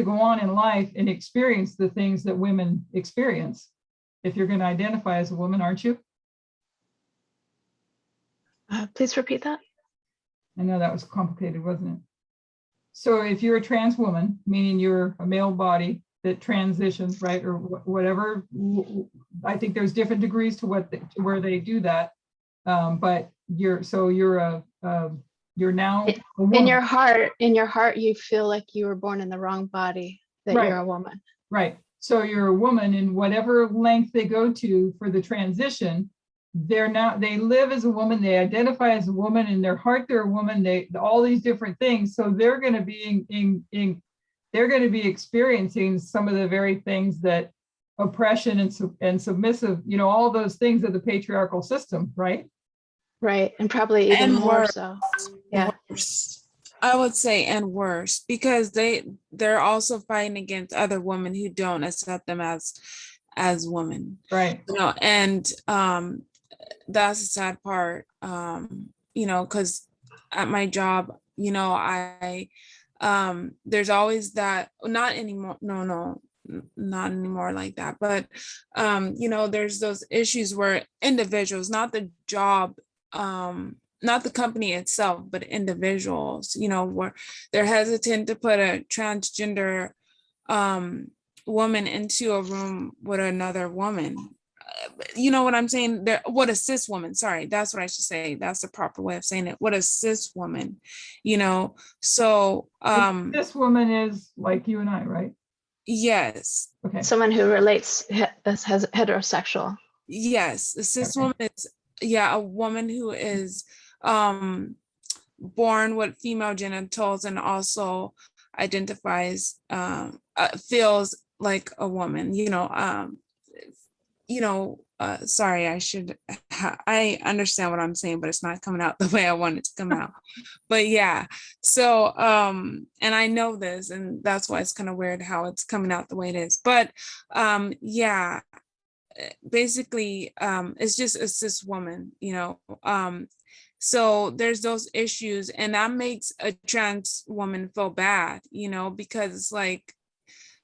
go on in life and experience the things that women experience. If you're going to identify as a woman, aren't you? Please repeat that. I know that was complicated, wasn't it? So if you're a trans woman, meaning you're a male body that transitions, right, or whatever, I think there's different degrees to where they do that. But you're now a woman. In your heart, you feel like you were born in the wrong body, that Right. you're a woman. Right. So you're a woman, and whatever length they go to for the transition, they live as a woman, they identify as a woman, in their heart they're a woman, all these different things. So they're going to be they're going to be experiencing some of the very things that oppression and submissive, you know, all those things of the patriarchal system, right? Right. And probably even And more worse. so. Yeah. Worse. I would say, and worse, because they're also fighting against other women who don't accept them as women. Right. You know, and that's the sad part. You know, because at my job, you know, I there's always that, not anymore, no, not anymore like that, but you know, there's those issues where individuals, not the job, not the company itself, but individuals, you know, where they're hesitant to put a transgender woman into a room with another woman. You know what I'm saying? What a cis woman, sorry, that's what I should say. That's the proper way of saying it. What a cis woman, you know? So this woman is like you and I, right? yes. Okay. Someone who relates as heterosexual. Yes, a cis Okay. woman is, yeah, a woman who is born with female genitals and also identifies, feels like a woman, sorry, I understand what I'm saying, but it's not coming out the way I want it to come out. But yeah, so and I know this, and that's why it's kind of weird how it's coming out the way it is. But yeah, basically it's just a cis woman, you know. So there's those issues, and that makes a trans woman feel bad, you know, because it's like,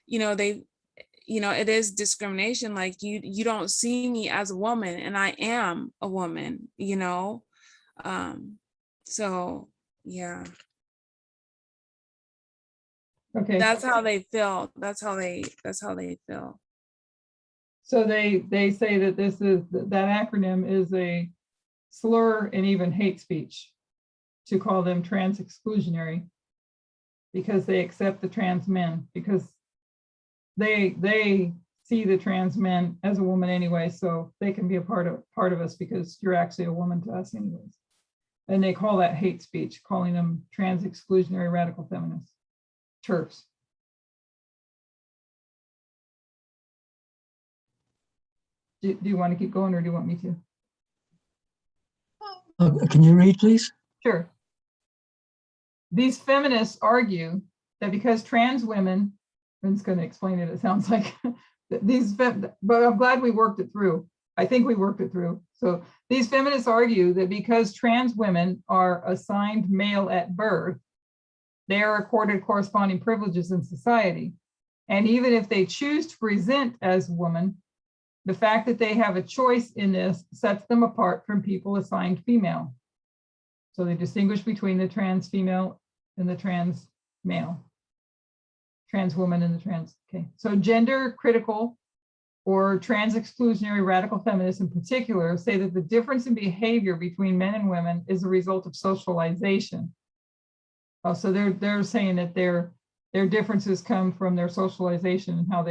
you know, it is discrimination. Like, you don't see me as a woman, and I am a woman, you know. So yeah. Okay. That's how they feel. That's how they feel. So they say that that acronym is a slur and even hate speech to call them trans exclusionary, because they accept the trans men, because they see the trans men as a woman anyway, so they can be a part of us because you're actually a woman to us anyways. And they call that hate speech, calling them trans exclusionary radical feminists, TERFs. Do you want to keep going, or do you want me to? Can you read, please? Sure. These feminists argue that because trans women, Ben's going to explain it, it sounds like, but I'm glad we worked it through. I think we worked it through. So these feminists argue that because trans women are assigned male at birth, they are accorded corresponding privileges in society. And even if they choose to present as woman, the fact that they have a choice in this sets them apart from people assigned female. So they distinguish between the trans female and the trans male, trans woman and the trans, okay. So gender critical or trans exclusionary radical feminists in particular say that the difference in behavior between men and women is a result of socialization. Oh, so they're saying that their differences come from their socialization and how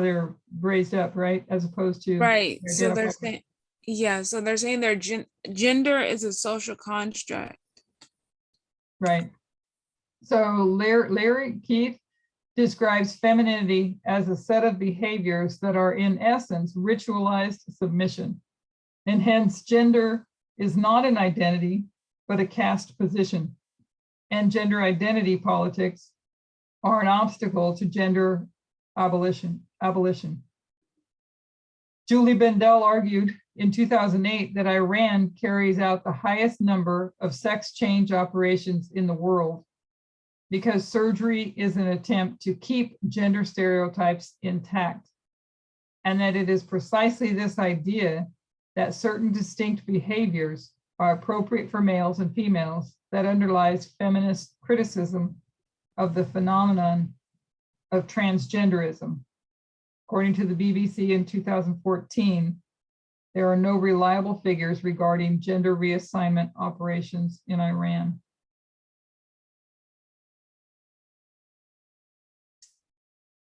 they're raised up, right? As opposed to Right. So they're saying, yeah, so they're saying their gender is a social construct. Right. So Larry Keith describes femininity as a set of behaviors that are in essence ritualized submission. And hence gender is not an identity, but a caste position. And gender identity politics are an obstacle to gender abolition. Julie Bendel argued in 2008 that Iran carries out the highest number of sex change operations in the world because surgery is an attempt to keep gender stereotypes intact. And that it is precisely this idea that certain distinct behaviors are appropriate for males and females that underlies feminist criticism of the phenomenon of transgenderism. According to the BBC in 2014, there are no reliable figures regarding gender reassignment operations in Iran.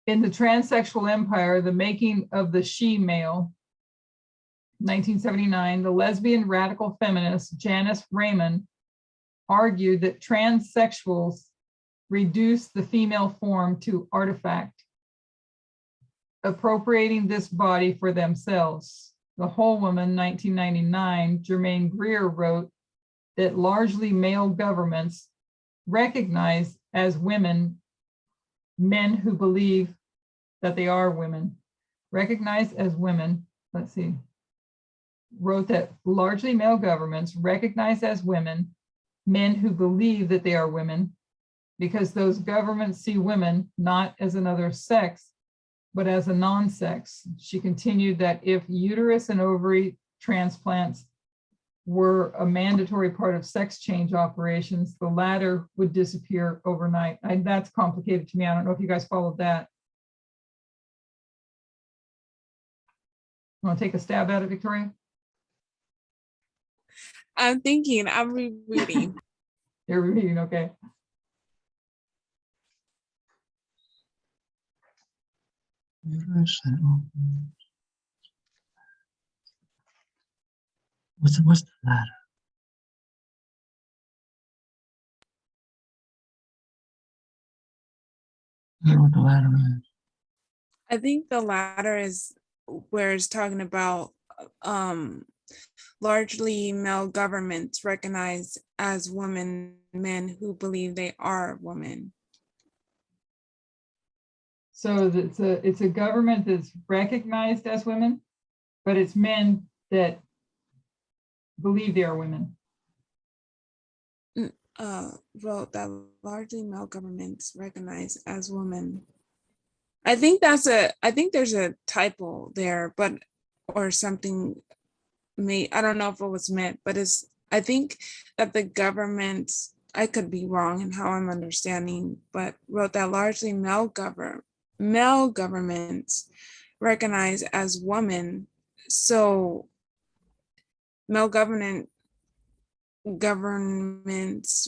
In the transsexual empire, the making of the she-male, 1979, the lesbian radical feminist Janice Raymond argued that transsexuals reduce the female form to artifact, appropriating this body for themselves. The Whole Woman, 1999, Germaine Greer wrote that largely male governments recognize as women men who believe that they are women. Recognize as women, let's see, wrote that largely male governments recognize as women men who believe that they are women, because those governments see women not as another sex, but as a non-sex. She continued that if uterus and ovary transplants were a mandatory part of sex change operations, the latter would disappear overnight. That's complicated to me. I don't know if you guys followed that. Want to take a stab at it, Victoria? I'm thinking, I'm rereading. You're reading, okay. What's the latter? I don't know what the latter is. I think the latter is where it's talking about largely male governments recognized as women, men who believe they are women. So it's a government that's recognized as women, but it's men that believe they are women. Wrote that largely male governments recognized as women. I think there's a typo there, but or something I don't know if it was meant, but I think that the governments I could be wrong in how I'm understanding, but wrote that largely male governments recognize as women. So male governments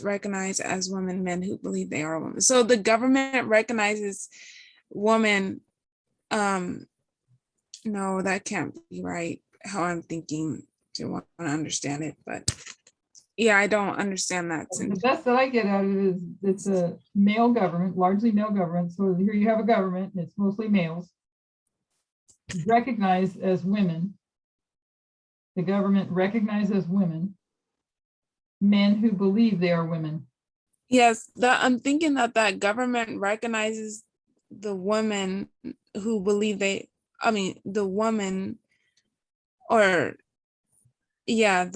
recognize as women men who believe they are women. So the government recognizes women. No, that can't be right. How I'm thinking to want to understand it, but yeah, I don't understand that. The best that I get out of it is it's a male government, largely male government. So here you have a government, and it's mostly males, recognized as women. The government recognizes women, men who believe they are women. Yes, that I'm thinking that government recognizes the women who believe the woman, or yeah,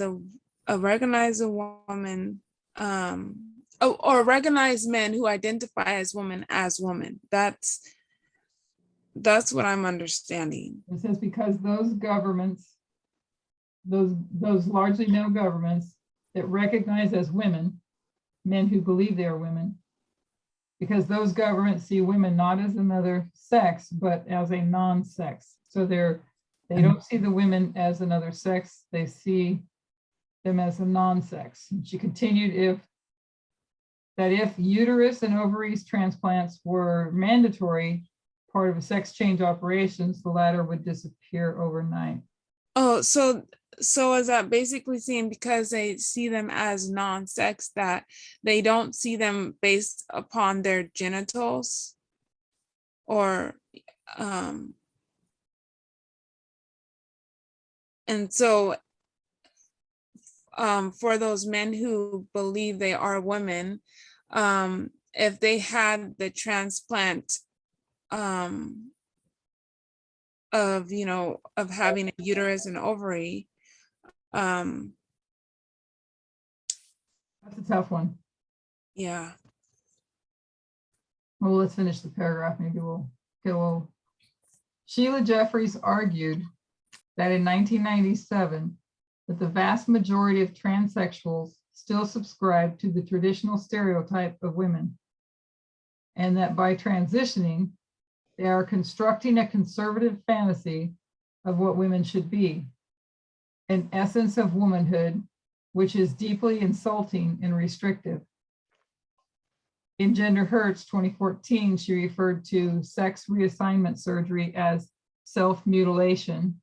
recognize a woman, or recognize men who identify as women. That's what I'm understanding. It says because those governments, those largely male governments that recognize as women, men who believe they are women, because those governments see women not as another sex, but as a non-sex. So they don't see the women as another sex, they see them as a non-sex. And she continued, if uterus and ovaries transplants were mandatory part of a sex change operations, the latter would disappear overnight. Oh, so is that basically saying because they see them as non-sex that they don't see them based upon their genitals? Or and so for those men who believe they are women, if they had the transplant of having a uterus and ovary, That's a tough one. yeah. Well, let's finish the paragraph. Maybe we'll get a little. Sheila Jeffries argued that in 1997, that the vast majority of transsexuals still subscribe to the traditional stereotype of women, and that by transitioning, they are constructing a conservative fantasy of what women should be, an essence of womanhood, which is deeply insulting and restrictive. In Gender Hurts 2014, she referred to sex reassignment surgery as self-mutilation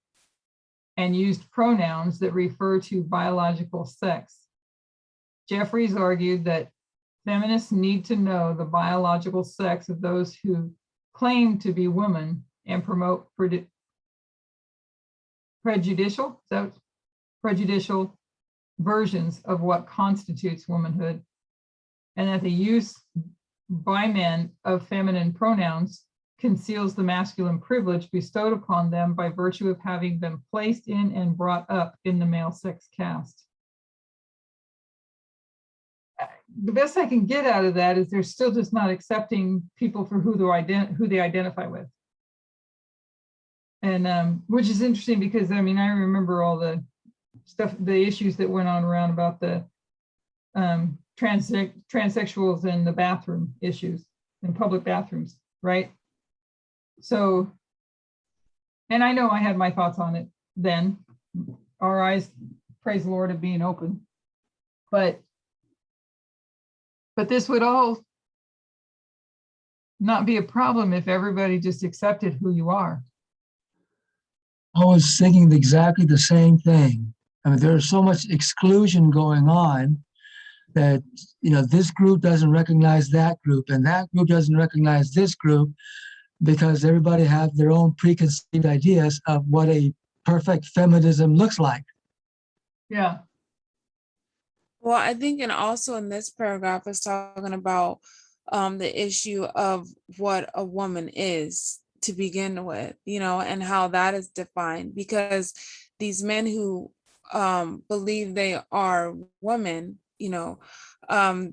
and used pronouns that refer to biological sex. Jeffries argued that feminists need to know the biological sex of those who claim to be women and promote prejudicial versions of what constitutes womanhood, and that the use by men of feminine pronouns conceals the masculine privilege bestowed upon them by virtue of having been placed in and brought up in the male sex caste. The best I can get out of that is they're still just not accepting people for who they identify with. And which is interesting because I mean, I remember all the stuff, the issues that went on around about the transsexuals in the bathroom issues in public bathrooms, right? So, and I know I had my thoughts on it then. Our eyes, praise the Lord, of being open. But this would all not be a problem if everybody just accepted who you are. I was thinking exactly the same thing. I mean, there's so much exclusion going on that, this group doesn't recognize that group and that group doesn't recognize this group because everybody have their own preconceived ideas of what a perfect feminism looks like. Yeah. Well, I think, and also in this paragraph is talking about the issue of what a woman is to begin with, and how that is defined, because these men who believe they are women, I'm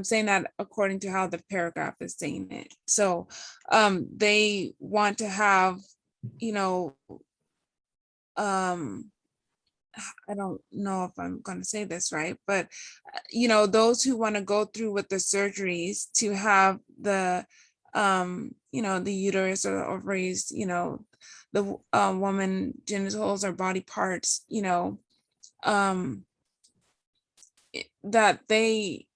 saying that according to how the paragraph is saying it. So they want to have, I don't know if I'm going to say this right, but you know, those who want to go through with the surgeries to have the you know, the uterus or the ovaries, you know, the woman genitals or body parts, you know, that they,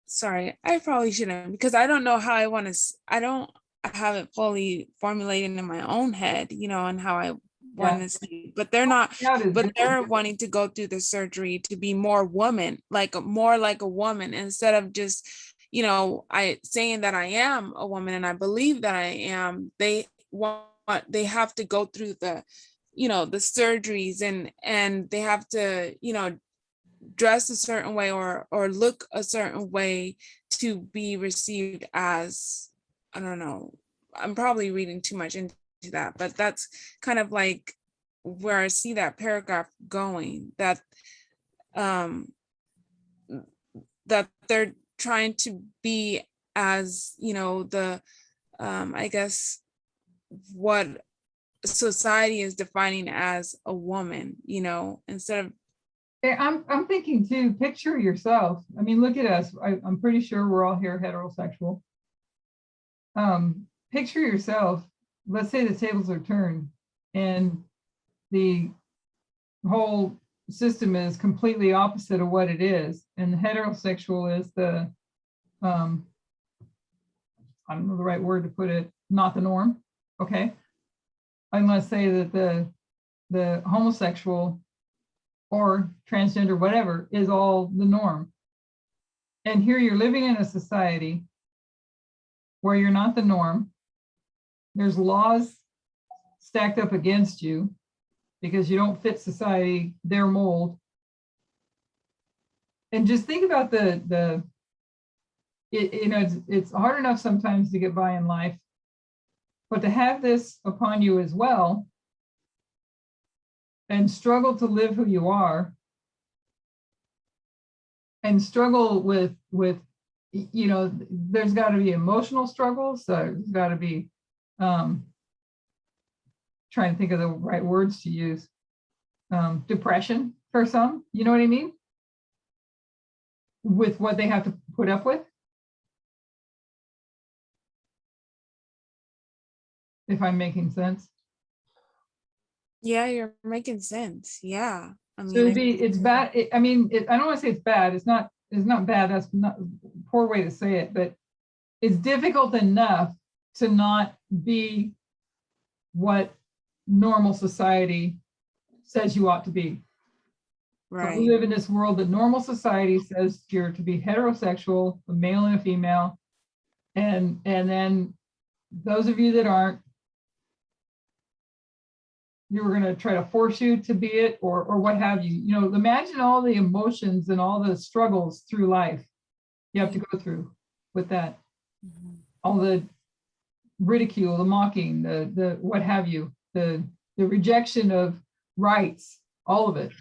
sorry, I probably shouldn't, because I don't know how I want to, I don't have it fully formulated in my own head, you know, and how I want to see, but they're not, Out is but good. they're wanting to go through the surgery to be more woman, like more like a woman, instead of just, you know, I saying that I am a woman and I believe that I am. They want, they have to go through the, you know, the surgeries, and they have to, you know, dress a certain way or look a certain way to be received as, I don't know, I'm probably reading too much into that, but that's kind of like where I see that paragraph going, that that they're trying to be as, you know, the I guess what society is defining as a woman, you know, instead of, I'm thinking too, picture yourself. I mean, look at us. I'm pretty sure we're all here heterosexual. Picture yourself. Let's say the tables are turned and the whole system is completely opposite of what it is. And the heterosexual is the, I don't know the right word to put it, not the norm. Okay. And let's say that the homosexual or transgender, whatever, is all the norm. And here you're living in a society where you're not the norm. There's laws stacked up against you because you don't fit society, their mold. And just think about you know, it's hard enough sometimes to get by in life, but to have this upon you as well and struggle to live who you are and struggle with, you know, there's got to be emotional struggles. There's got to be, trying to think of the right words to use, depression for some, you know what I mean? With what they have to put up with. If I'm making sense. yeah, you're making sense. Yeah. I So mean, it's bad. I mean, I don't want to say it's bad. It's not bad. That's not a poor way to say it, but it's difficult enough to not be what normal society says you ought to be. So we right. live in this world that normal society says you're to be heterosexual, a male and a female. And then those of you that aren't, you were going to try to force you to be it or what have you. You know, imagine all the emotions and all the struggles through life you have to go through with that. Mhm. All the ridicule, the mocking, the what have you, the rejection of rights, all of it.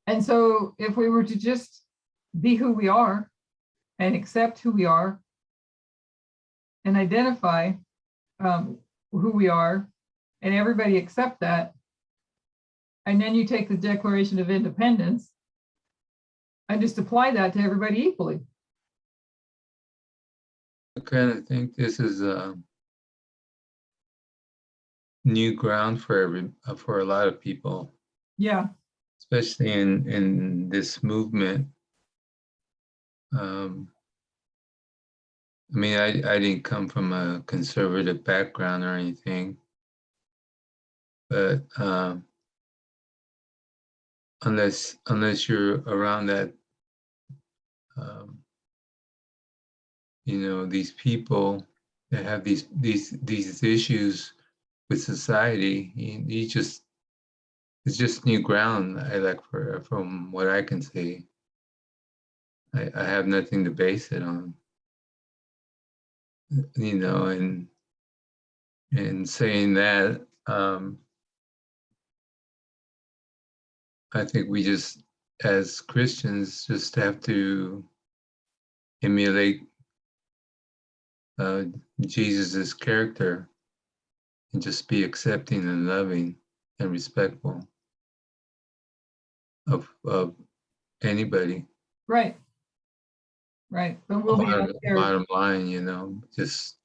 And so if we were to just be who we are and accept who we are and identify who we are, and everybody accept that, and then you take the Declaration of Independence and just apply that to everybody equally. I kind of think this is new ground for a lot of people, Yeah. especially in this movement. I mean, I didn't come from a conservative background or anything, but unless you're around that, you know, these people that have these issues with society, you just, it's just new ground. I like from what I can see. I have nothing to base it on, you know, and saying that, I think we just, as Christians, just have to emulate Jesus's character and just be accepting and loving and respectful of anybody. Right. Right. But we'll be out there. Bottom line, just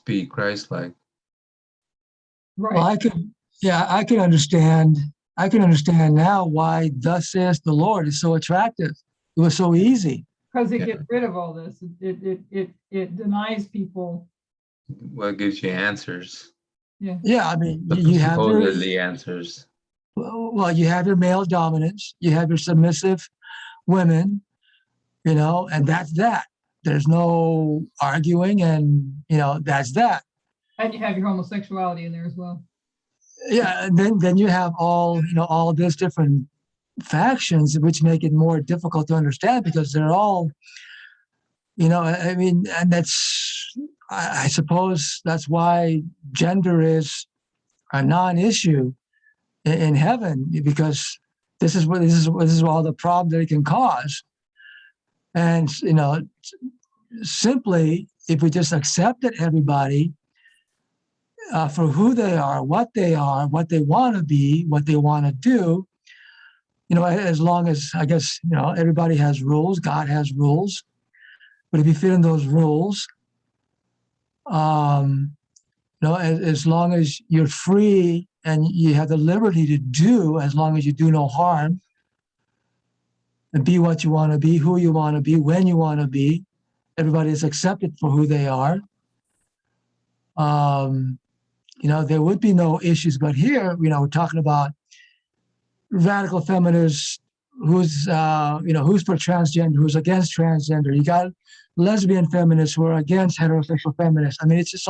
be Christ-like. Right. Well, I can understand. I can understand now why "Thus says the Lord" is so attractive. It was so easy. Because it Yeah. gets rid of all this. It denies people. Well, it gives you answers. Yeah. Yeah, I mean, you have your Supposedly answers. well, you have your male dominance, you have your submissive women, and that's that. There's no arguing, and that's that. And you have your homosexuality in there as well. Yeah, and then you have all these different factions, which make it more difficult to understand because they're all, I mean, and that's, I suppose that's why gender is a non-issue in heaven, because this is all the problem that it can cause. And simply, if we just accepted everybody for who they are, what they want to be, what they want to do, as long as, I guess, everybody has rules, God has rules, but if you fit in those rules, as long as you're free and you have the liberty to do, as long as you do no harm, and be what you want to be, who you want to be, when you want to be, everybody is accepted for who they are. There would be no issues. But here, we're talking about radical feminists, who's for transgender, who's against transgender. You got lesbian feminists who are against heterosexual feminists. I mean, it's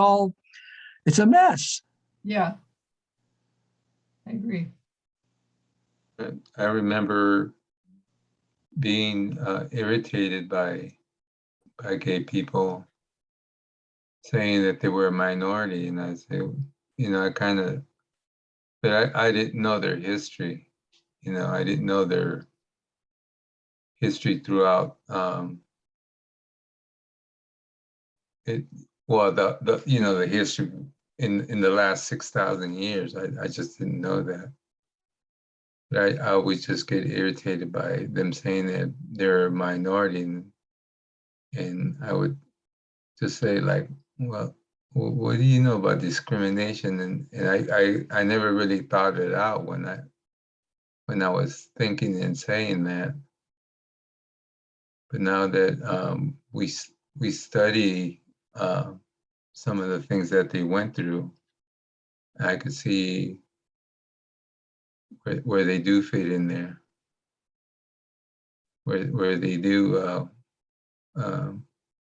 a mess. Yeah. I agree. I remember being irritated by gay people saying that they were a minority, and I say, I kind of, but I didn't know their history. I didn't know their history throughout it. Well, the history in the last 6,000 years. I just didn't know that. But I always just get irritated by them saying that they're a minority, and I would just say, like, well, what do you know about discrimination? And I never really thought it out when I was thinking and saying that. But now that we study some of the things that they went through, I could see where they do fit in there, where they do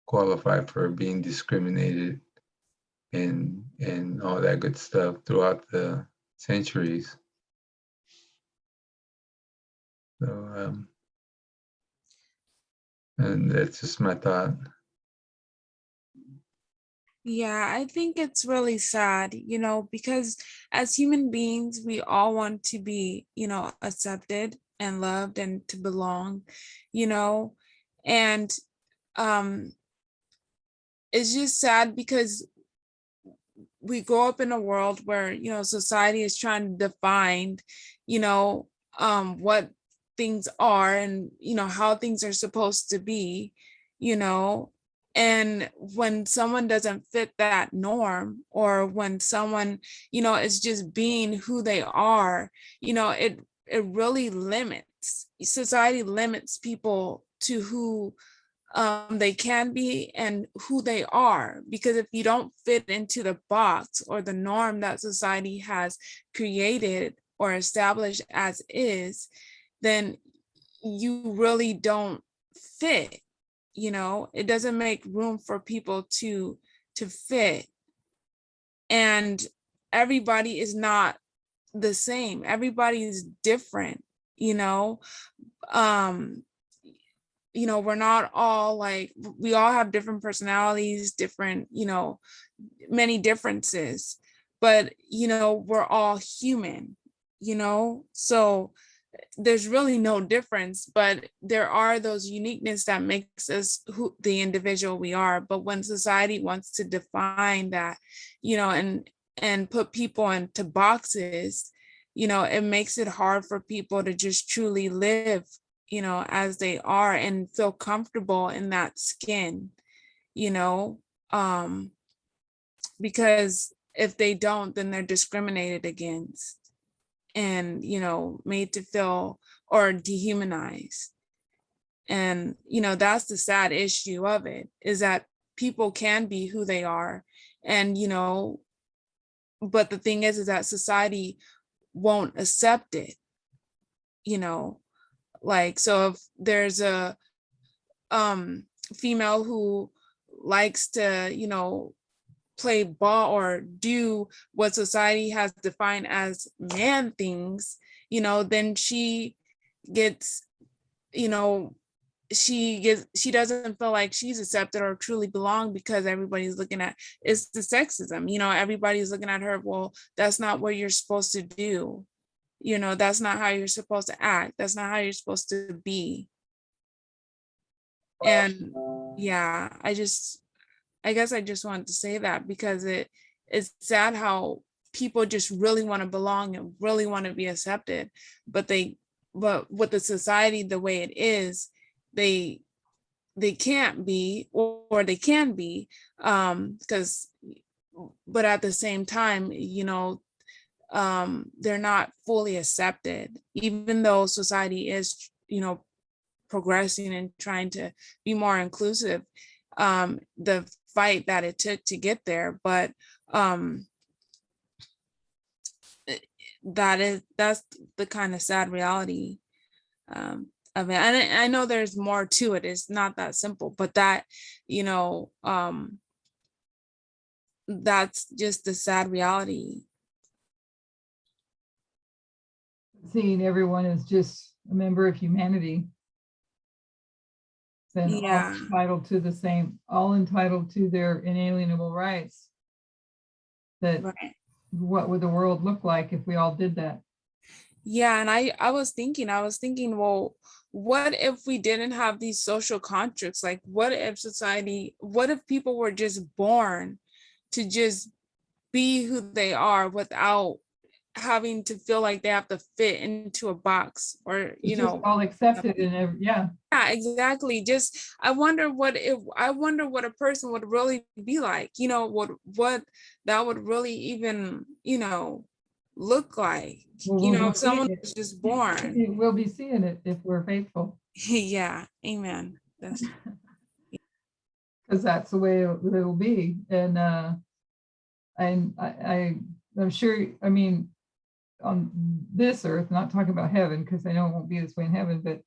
qualify for being discriminated and all that good stuff throughout the centuries. So, and that's just my thought. Yeah, I think it's really sad, because as human beings, we all want to be, accepted and loved and to belong, and it's just sad because we grow up in a world where, society is trying to define, what things are and, how things are supposed to be, and when someone doesn't fit that norm, or when someone, is just being who they are, it really society limits people to who they can be and who they are, because if you don't fit into the box or the norm that society has created or established as is, then you really don't fit. It doesn't make room for people to fit, and everybody is not the same. Everybody is different. We're not all like, we all have different personalities, different, many differences, but, we're all human, so there's really no difference, but there are those uniqueness that makes us who the individual we are. But when society wants to define that, and and put people into boxes, it makes it hard for people to just truly live, as they are and feel comfortable in that skin, you know, um, because if they don't, then they're discriminated against and, made to feel or dehumanized. And, that's the sad issue of it, is that people can be who they are. And, but the thing is that society won't accept it, like, so if there's a female who likes to, play ball or do what society has defined as man things, then she gets, you know, she doesn't feel like she's accepted or truly belong, because everybody's looking at, it's the sexism, everybody's looking at her, well, that's not what you're supposed to do, that's not how you're supposed to act, that's not how you're supposed to be. And yeah, I guess I just wanted to say that, because it's sad how people just really want to belong and really want to be accepted, but with the society the way it is, they can't be, or they can be, because but at the same time, they're not fully accepted, even though society is, progressing and trying to be more inclusive. The fight that it took to get there, but that's the kind of sad reality of it. And I know there's more to it. It's not that simple, but that, that's just the sad reality. Seeing everyone as just a member of humanity. Then all Yeah. entitled to the same, all entitled to their inalienable rights. That Right. what would the world look like if we all did that? Yeah, and I was thinking, well, what if we didn't have these social constructs? Like, what if people were just born to just be who they are without having to feel like they have to fit into a box, or, It's just all accepted in every, yeah. Yeah, exactly. Just I wonder what a person would really be like, what that would really even, look like. Well, If someone was just born. we'll be seeing it if we're faithful. Yeah, amen. That's Because that's the way it'll be. And I'm sure, I mean, on this earth, not talking about heaven, because I know it won't be this way in heaven, but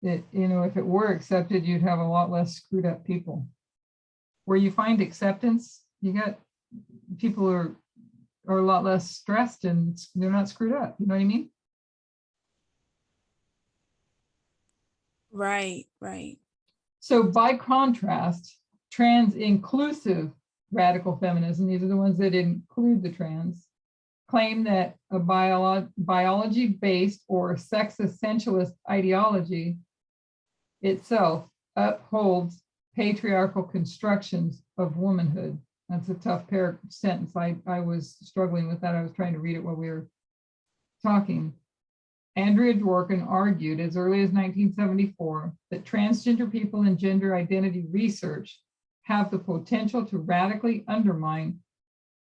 it, if it were accepted, you'd have a lot less screwed up people. Where you find acceptance, you got people who are a lot less stressed and they're not screwed up. You know what I mean? right. So by contrast, trans inclusive radical feminism, these are the ones that include the trans, claim that a biology-based or sex essentialist ideology itself upholds patriarchal constructions of womanhood. That's a tough sentence. I was struggling with that. I was trying to read it while we were talking. Andrea Dworkin argued as early as 1974 that transgender people and gender identity research have the potential to radically undermine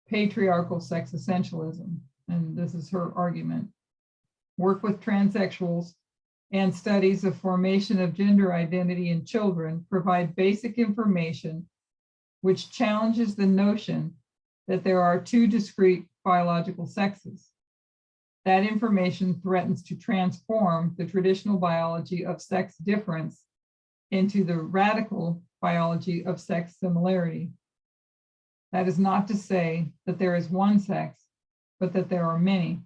patriarchal sex essentialism. And this is her argument. Work with transsexuals and studies of formation of gender identity in children provide basic information which challenges the notion that there are two discrete biological sexes. That information threatens to transform the traditional biology of sex difference into the radical biology of sex similarity. That is not to say that there is one sex, but that there are many.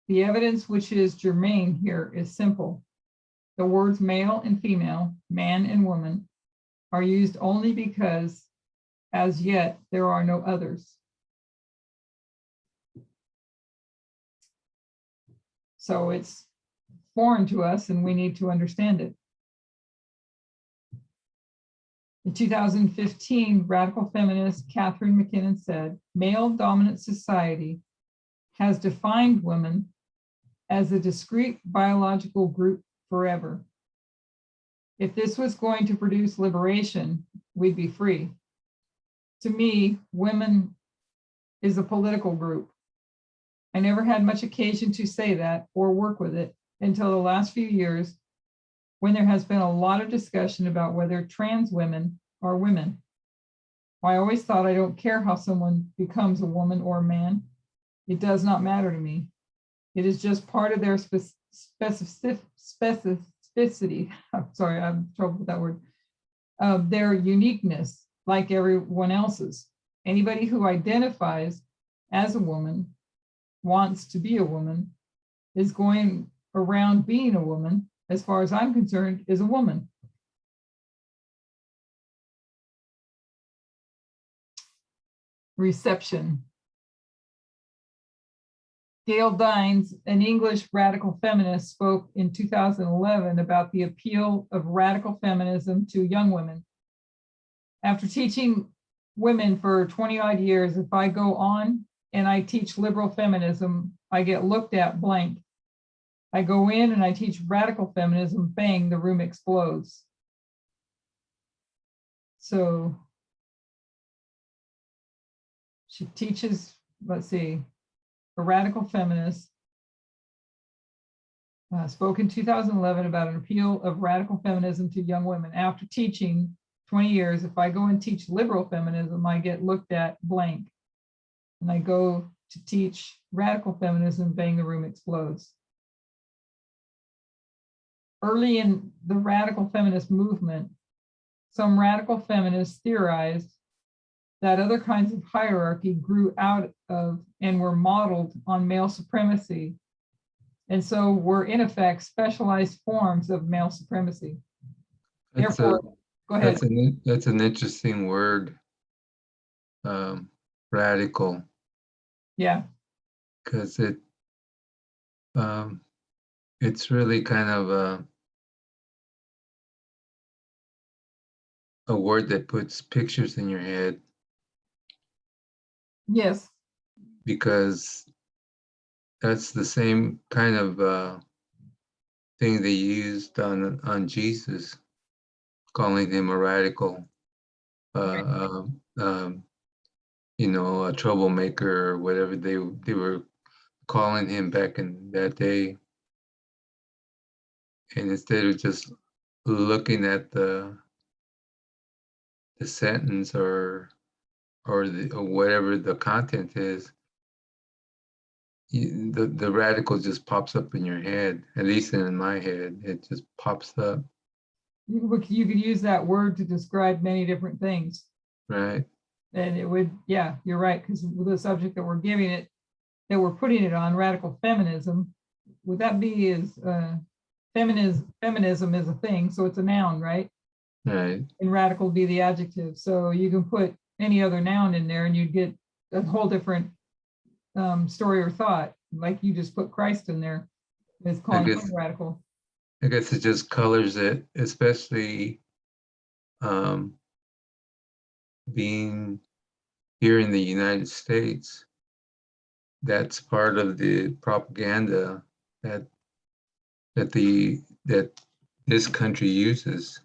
The evidence which is germane here is simple. The words male and female, man and woman, are used only because, as yet, there are no others. So it's foreign to us and we need to understand it. In 2015, radical feminist Catherine McKinnon said, male-dominant society has defined women as a discrete biological group forever. If this was going to produce liberation, we'd be free. To me, women is a political group. I never had much occasion to say that or work with it until the last few years, when there has been a lot of discussion about whether trans women are women. I always thought I don't care how someone becomes a woman or a man. It does not matter to me. It is just part of their specificity. I'm sorry, I'm in trouble with that word. Their uniqueness, like everyone else's. Anybody who identifies as a woman, wants to be a woman, is going around being a woman, as far as I'm concerned, is a woman. Reception. Gail Dines, an English radical feminist, spoke in 2011 about the appeal of radical feminism to young women. After teaching women for 20-odd years, if I go on and I teach liberal feminism, I get looked at blank. I go in and I teach radical feminism, bang, the room explodes. So she teaches, let's see, a radical feminist, spoke in 2011 about an appeal of radical feminism to young women. After teaching 20 years, if I go and teach liberal feminism, I get looked at blank. And I go to teach radical feminism, bang, the room explodes. Early in the radical feminist movement, some radical feminists theorized that other kinds of hierarchy grew out of and were modeled on male supremacy, and so were in effect specialized forms of male supremacy. Therefore, go ahead. That's an interesting word, radical. Yeah. Because it's really kind of a word that puts pictures in your head. Yes. Because that's the same kind of thing they used on Jesus, calling him a radical, you know, a troublemaker or whatever they were calling him back in that day. And instead of just looking at the sentence or whatever the content is, the radical just pops up in your head. At least in my head, it just pops up. You could use that word to describe many different things. Right. And it would, yeah, you're right, because the subject that we're giving it, that we're putting it on, radical feminism, would that be is feminism is a thing, so it's a noun, right? Right. And radical would be the adjective. So you can put any other noun in there and you'd get a whole different story or thought. Like you just put Christ in there. It's calling him radical. I guess it just colors it, especially being here in the United States. That's part of the propaganda that this country uses.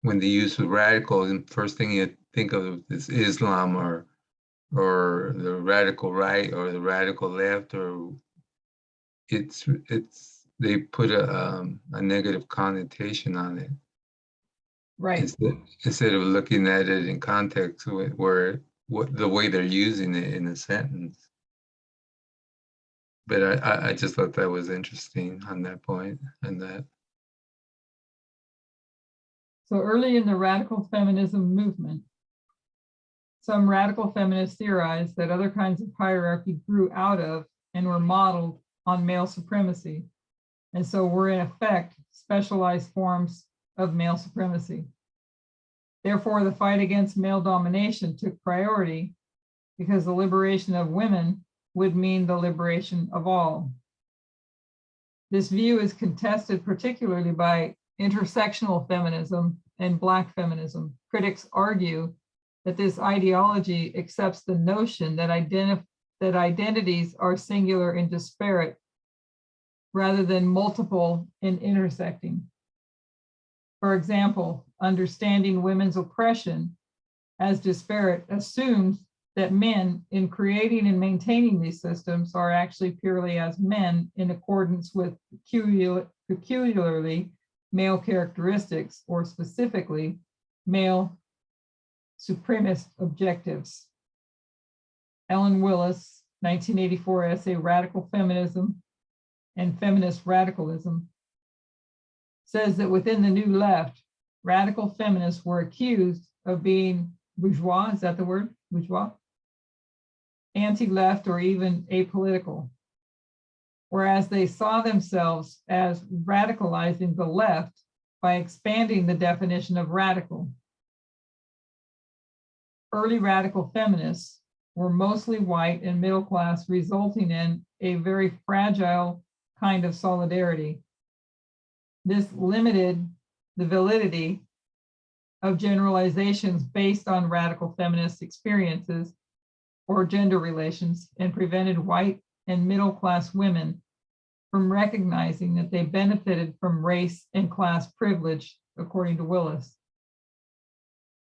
When they use radical, and first thing you think of is Islam or the radical right or the radical left, or it's they put a negative connotation on it. Right. Instead of looking at it in context where what the way they're using it in a sentence. But I just thought that was interesting on that point and that. So early in the radical feminism movement, some radical feminists theorized that other kinds of hierarchy grew out of and were modeled on male supremacy, and so were in effect specialized forms of male supremacy. Therefore, the fight against male domination took priority because the liberation of women would mean the liberation of all. This view is contested particularly by intersectional feminism and Black feminism. Critics argue that this ideology accepts the notion that identities are singular and disparate rather than multiple and intersecting. For example, understanding women's oppression as disparate assumes that men, in creating and maintaining these systems, are actually purely as men in accordance with peculiarly male characteristics, or specifically male supremacist objectives. Ellen Willis, 1984 essay, Radical Feminism and Feminist Radicalism, says that within the New Left, radical feminists were accused of being bourgeois, is that the word, bourgeois? Anti-left or even apolitical, whereas they saw themselves as radicalizing the left by expanding the definition of radical. Early radical feminists were mostly white and middle class, resulting in a very fragile kind of solidarity. This limited the validity of generalizations based on radical feminist experiences or gender relations, and prevented white and middle class women from recognizing that they benefited from race and class privilege, according to Willis.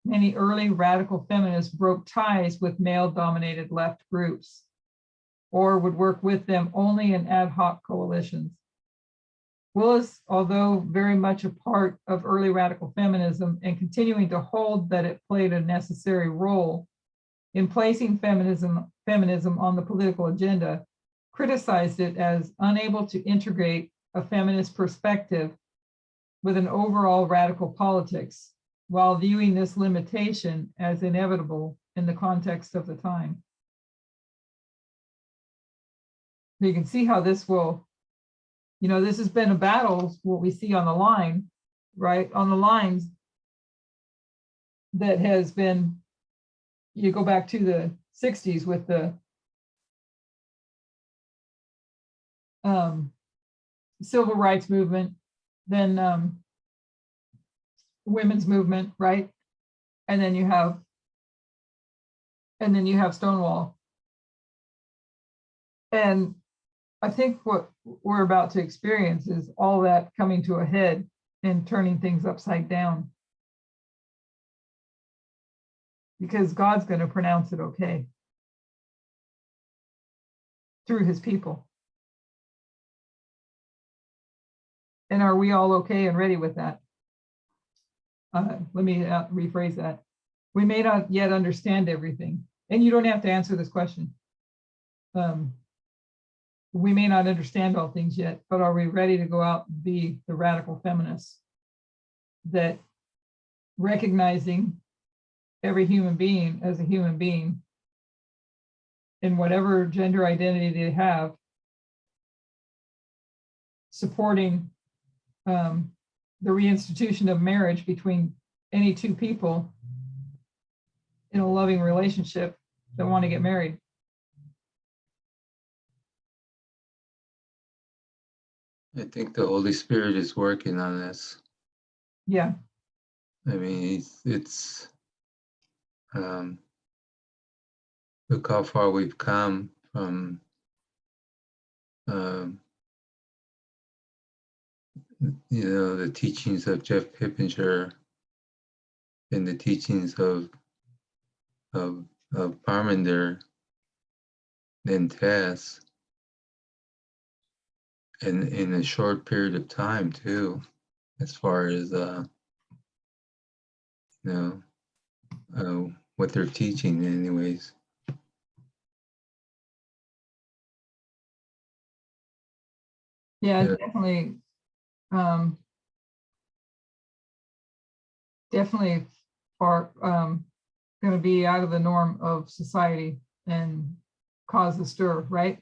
Many early radical feminists broke ties with male-dominated left groups, or would work with them only in ad hoc coalitions. Willis, although very much a part of early radical feminism and continuing to hold that it played a necessary role in placing feminism on the political agenda, criticized it as unable to integrate a feminist perspective with an overall radical politics, while viewing this limitation as inevitable in the context of the time. You can see how this will, this has been a battle, what we see on the line, right? On the lines that has been, you go back to the 60s with the civil rights movement, then women's movement, right? And then you have Stonewall. And I think what we're about to experience is all that coming to a head and turning things upside down. Because God's going to pronounce it okay through his people. And are we all okay and ready with that? Let me rephrase that. We may not yet understand everything, and you don't have to answer this question. We may not understand all things yet, but are we ready to go out and be the radical feminists that recognizing every human being as a human being in whatever gender identity they have, supporting the reinstitution of marriage between any two people in a loving relationship that want to get married. I think the Holy Spirit is working on this. Yeah. I mean, it's look how far we've come from the teachings of Jeff Pippinger and the teachings of Parmenter and Tess, and in a short period of time too, as far as what they're teaching anyways. Yeah, Yeah. Definitely far going to be out of the norm of society and cause a stir, right?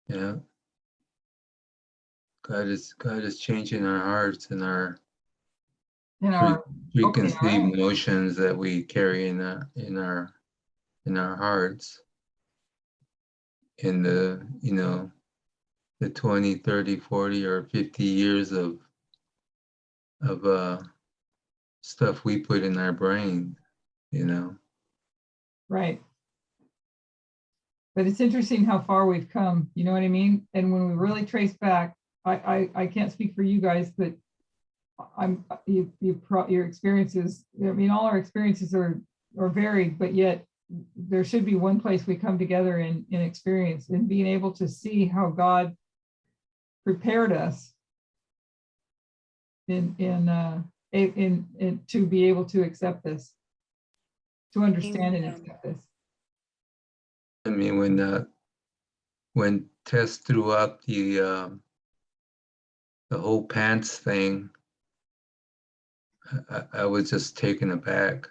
Yeah. God is changing our hearts and our preconceived notions that we carry in our hearts. In the 20, 30, 40, or 50 years of stuff we put in our brain, you know. Right. But it's interesting how far we've come, you know what I mean? And when we really trace back, I can't speak for you guys, but your experiences, I mean, all our experiences are varied, but yet there should be one place we come together in experience, and being able to see how God prepared us in to be able to accept this, to understand and accept this. I mean, when Tess threw up the whole pants thing, I was just taken aback,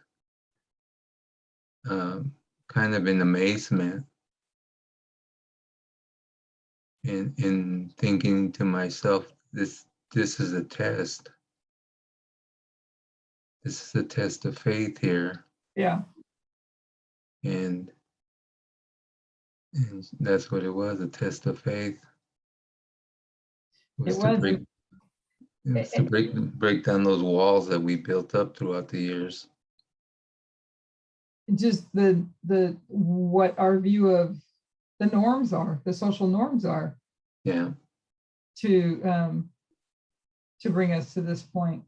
kind of in amazement, in thinking to myself, this is a test. This is a test of faith here. Yeah. And that's what it was, a test of faith. It was. It's to break down those walls that we built up throughout the years. Just the what our view of the norms are, the social norms are. Yeah. To bring us to this point.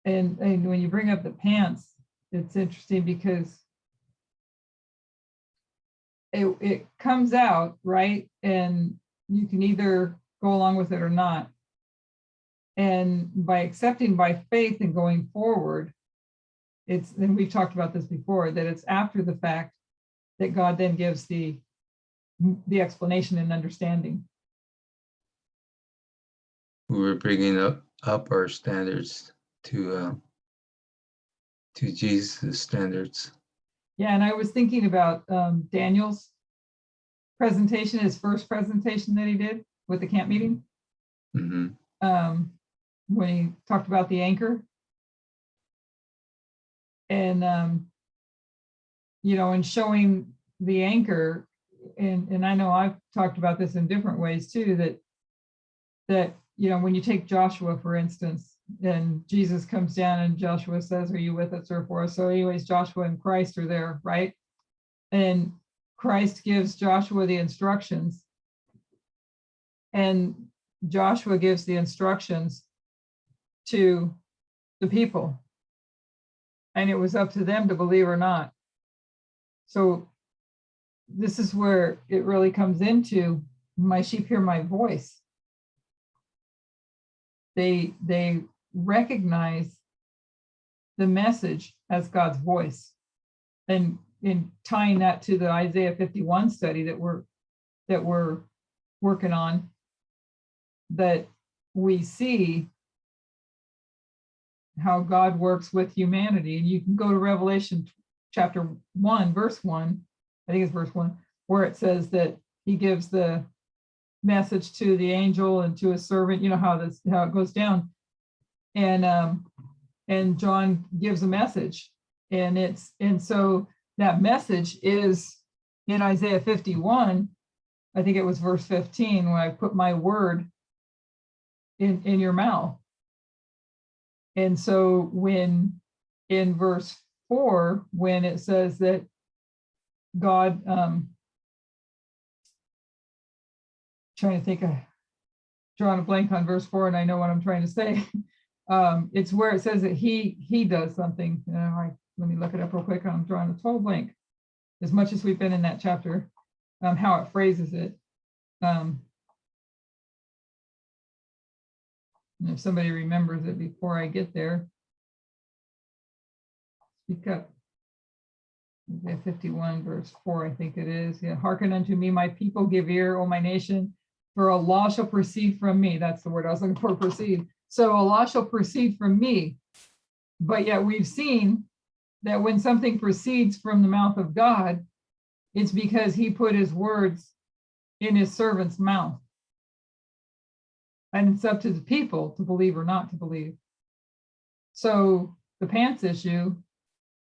And when you bring up the pants, it's interesting because it comes out, right? And you can either go along with it or not. And by accepting by faith and going forward, and we've talked about this before, that it's after the fact that God then gives the explanation and understanding. We were bringing up our standards to Jesus' standards. Yeah, and I was thinking about Daniel's presentation, his first presentation that he did with the camp meeting. Mm-hmm. When he talked about the anchor. And, you know, and showing the anchor, and I know I've talked about this in different ways too, that, you know, when you take Joshua, for instance, and Jesus comes down and Joshua says, "Are you with us or for us?" So anyways, Joshua and Christ are there, right? And Christ gives Joshua the instructions, and Joshua gives the instructions to the people, and it was up to them to believe or not. So this is where it really comes into, my sheep hear my voice. They recognize the message as God's voice, and in tying that to the Isaiah 51 study that we're working on, that we see how God works with humanity. And you can go to Revelation chapter 1, verse 1, I think it's verse 1, where it says that he gives the message to the angel and to a servant, you know how it goes down. And John gives a message, and so that message is in Isaiah 51, I think it was verse 15, when I put my word in your mouth. And so when in verse 4, when it says that God, trying to think, drawing a blank on verse 4, and I know what I'm trying to say. It's where it says that he does something. Let me look it up real quick. I'm drawing a total blank. As much as we've been in that chapter, how it phrases it. And if somebody remembers it before I get there, speak up. Isaiah 51 verse 4, I think it is. Yeah, hearken unto me, my people, give ear, O my nation, for a law shall proceed from me. That's the word I was looking for, proceed. So a law shall proceed from me. But yet we've seen that when something proceeds from the mouth of God, it's because he put his words in his servant's mouth. And it's up to the people to believe or not to believe. So the pants issue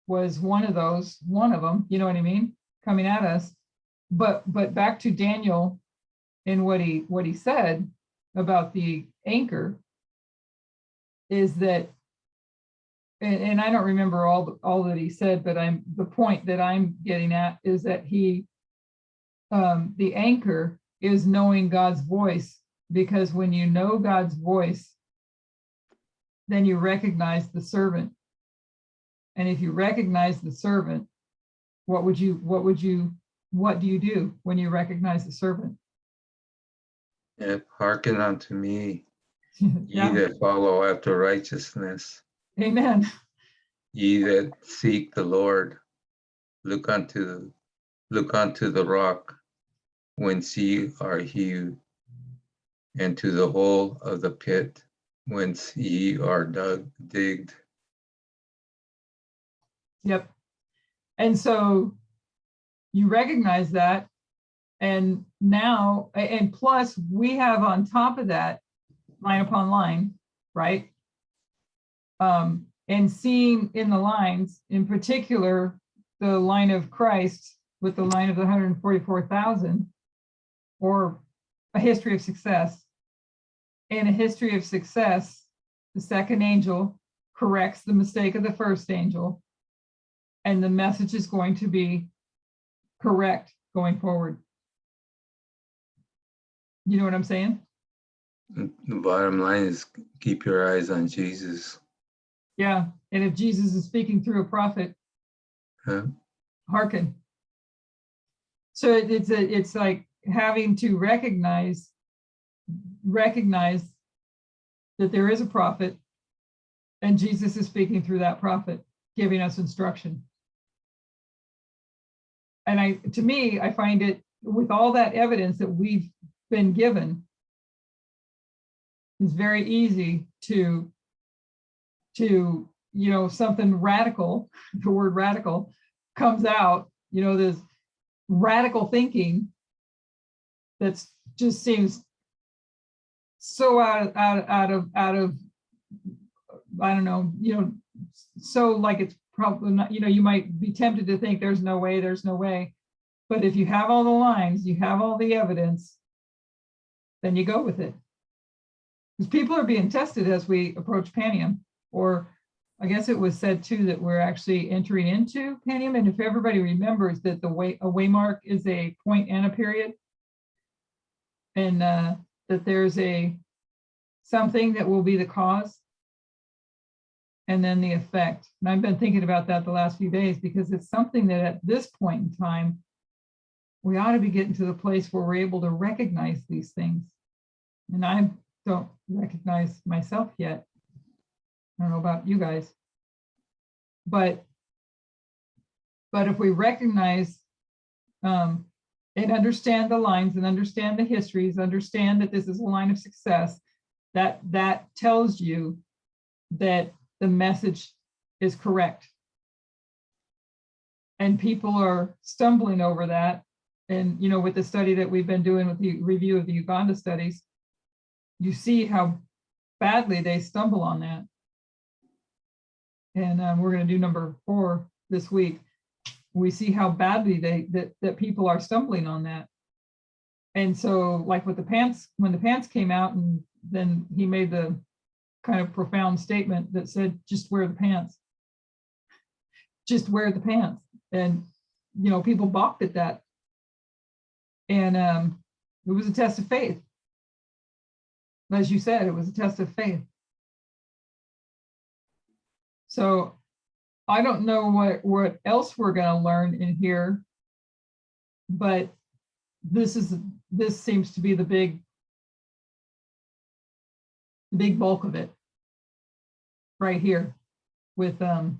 was one of them, you know what I mean, coming at us. But back to Daniel and what he said about the anchor is that and I don't remember all that he said, but the point that I'm getting at is that the anchor is knowing God's voice, because when you know God's voice, then you recognize the servant. And if you recognize the servant, what do you do when you recognize the servant? Hearken unto me, ye Yeah. that follow after righteousness, Amen. ye that seek the Lord, look unto the rock whence ye are hewed, and to the hole of the pit whence ye are digged. Yep. And so you recognize that. And now, and plus we have on top of that, line upon line, right? And seeing in the lines, in particular, the line of Christ with the line of the 144,000, or a history of success. In a history of success, the second angel corrects the mistake of the first angel, and the message is going to be correct going forward. You know what I'm saying? The bottom line is keep your eyes on Jesus. Yeah. And if Jesus is speaking through a prophet, hearken. So it's like having to recognize that there is a prophet, and Jesus is speaking through that prophet, giving us instruction. And to me, I find it, with all that evidence that we've been given, it's very easy to something radical, the word radical comes out, this radical thinking that's just seems so out of I don't know, so like it's probably not, you might be tempted to think there's no way. But if you have all the lines, you have all the evidence, then you go with it. Because people are being tested as we approach Panium, or I guess it was said too that we're actually entering into Panium. And if everybody remembers that a waymark is a point and a period, and that there's something that will be the cause, and then the effect. And I've been thinking about that the last few days, because it's something that at this point in time, we ought to be getting to the place where we're able to recognize these things. And I don't recognize myself yet. I don't know about you guys. But if we recognize and understand the lines and understand the histories, understand that this is a line of success, that tells you that the message is correct. And people are stumbling over that. And, with the study that we've been doing with the review of the Uganda studies, you see how badly they stumble on that. And we're going to do number 4 this week. We see how badly that people are stumbling on that. And so, like with the pants, when the pants came out, and then he made the kind of profound statement that said, just wear the pants. Just wear the pants. And, people balked at that. And it was a test of faith. As you said, it was a test of faith. So I don't know what else we're going to learn in here, but this seems to be the big bulk of it right here with the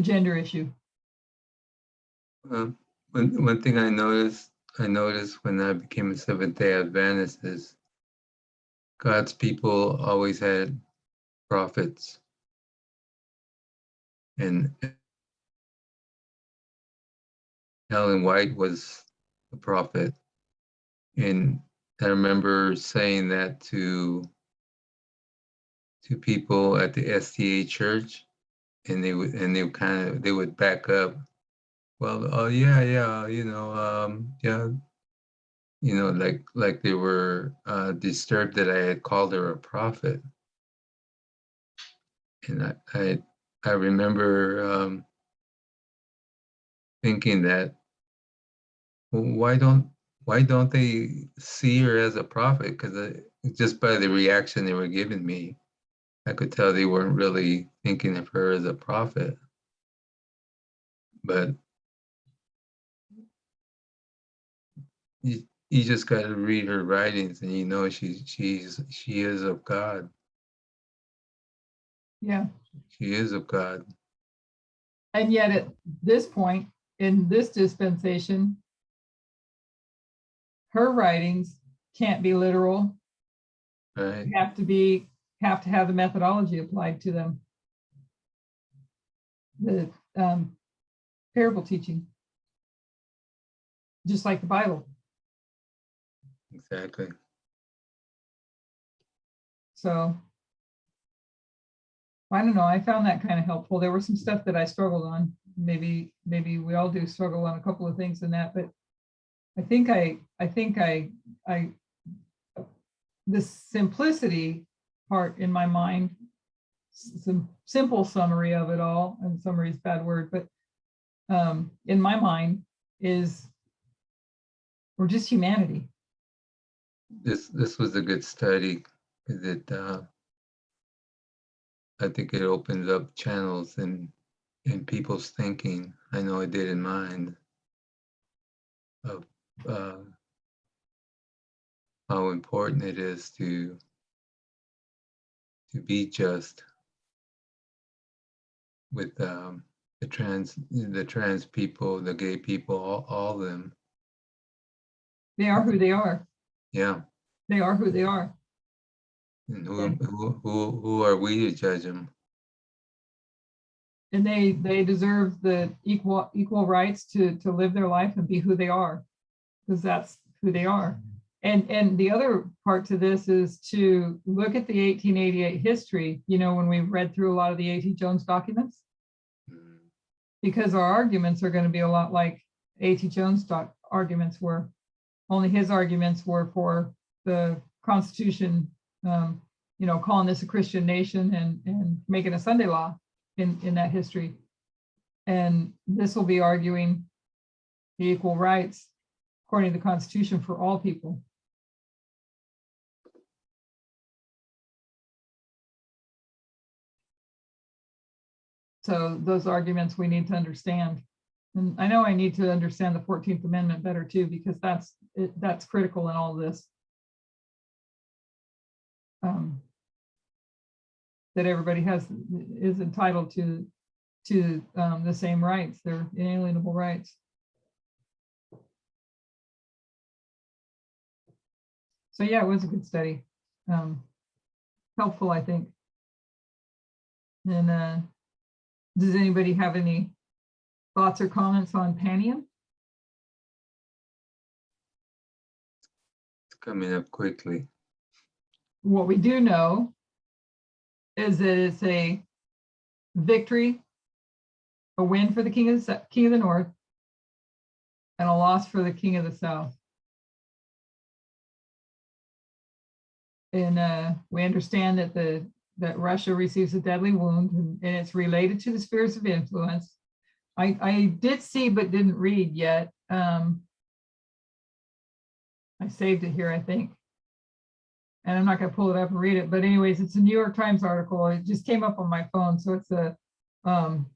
gender issue. One thing I noticed when I became a Seventh-day Adventist is God's people always had prophets. And Ellen White was a prophet. And I remember saying that to people at the STA church, and they would back up. Well, oh yeah, like they were disturbed that I had called her a prophet. And I remember thinking that, well, why don't they see her as a prophet? Because just by the reaction they were giving me, I could tell they weren't really thinking of her as a prophet. But you just got to read her writings, and you know she is of God. Yeah. She is of God. And yet at this point, in this dispensation, her writings can't be literal. Right. You have to have the methodology applied to them. The parable teaching, just like the Bible. Exactly. So I don't know. I found that kind of helpful. There was some stuff that I struggled on. Maybe we all do struggle on a couple of things in that, but I think the simplicity part in my mind, some simple summary of it all, and summary is a bad word, but in my mind is we're just humanity. This was a good study because I think it opens up channels in people's thinking. I know it did in mine, of how important it is to be just with the trans people, the gay people, all of them. They are who they are. Yeah. They are who they are. And who are we to judge them? And they deserve the equal rights to live their life and be who they are, because that's who they are. And the other part to this is to look at the 1888 history, you know, when we read through a lot of the A.T. Jones documents, because our arguments are going to be a lot like A.T. Jones arguments were, only his arguments were for the Constitution, you know, calling this a Christian nation and making a Sunday law in that history. And this will be arguing the equal rights according to the Constitution for all people. So those arguments we need to understand. And I know I need to understand the 14th Amendment better too, because that's critical in all this. That everybody is entitled to the same rights, their inalienable rights. So yeah, it was a good study. Helpful, I think. And does anybody have any thoughts or comments on Panium? It's coming up quickly. What we do know is that it's a victory, a win for the king of the North, and a loss for the king of the South. And we understand that Russia receives a deadly wound, and it's related to the spheres of influence. I did see but didn't read yet. I saved it here, I think. And I'm not going to pull it up and read it, but anyways, it's a New York Times article. It just came up on my phone, so it's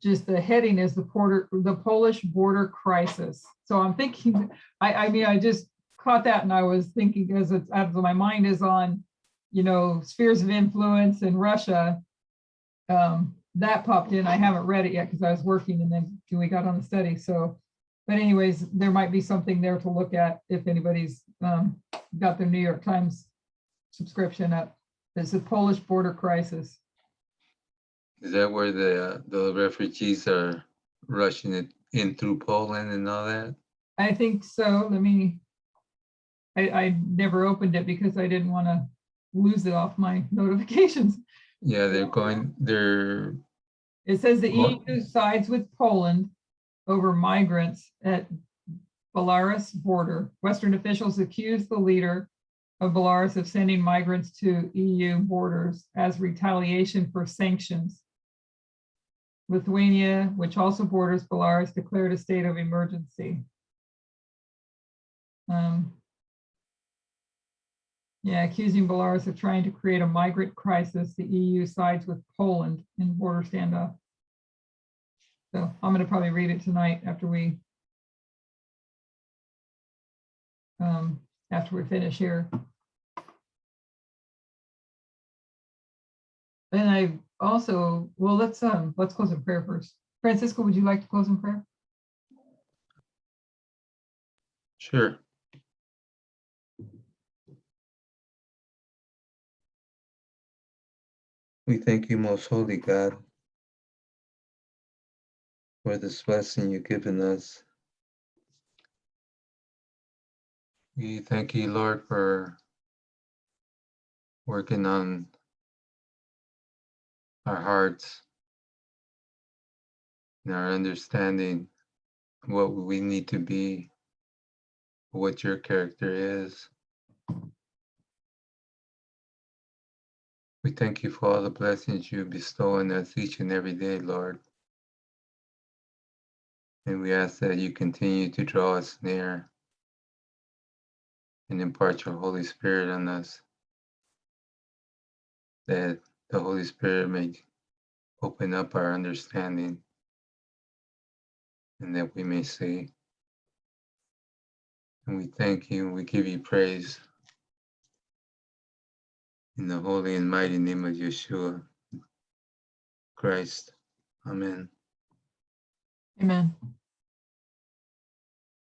just the heading is the Polish border crisis. So I'm thinking, I mean, I just caught that, and I was thinking, as my mind is on, you know, spheres of influence in Russia. That popped in. I haven't read it yet because I was working, and then we got on the study. So, but anyways, there might be something there to look at if anybody's got their New York Times subscription up. There's a Polish border crisis. Is that where the refugees are rushing it in through Poland and all that? I think so. I never opened it because I didn't want to lose it off my notifications. Yeah, they're. It says the EU sides with Poland over migrants at Belarus border. Western officials accuse the leader of Belarus of sending migrants to EU borders as retaliation for sanctions. Lithuania, which also borders Belarus, declared a state of emergency. Yeah, accusing Belarus of trying to create a migrant crisis. The EU sides with Poland in border standoff. So I'm going to probably read it tonight after we finish here. And I also, well, let's close in prayer first. Francisco, would you like to close in prayer? Sure. We thank you, most holy God, for this blessing you've given us. We thank you, Lord, for working on our hearts and our understanding of what we need to be, what your character is. We thank you for all the blessings you bestow on us each and every day, Lord. And we ask that you continue to draw us near and impart your Holy Spirit on us, that the Holy Spirit may open up our understanding and that we may see. And we thank you, we give you praise in the holy and mighty name of Yeshua Christ. Amen. Amen.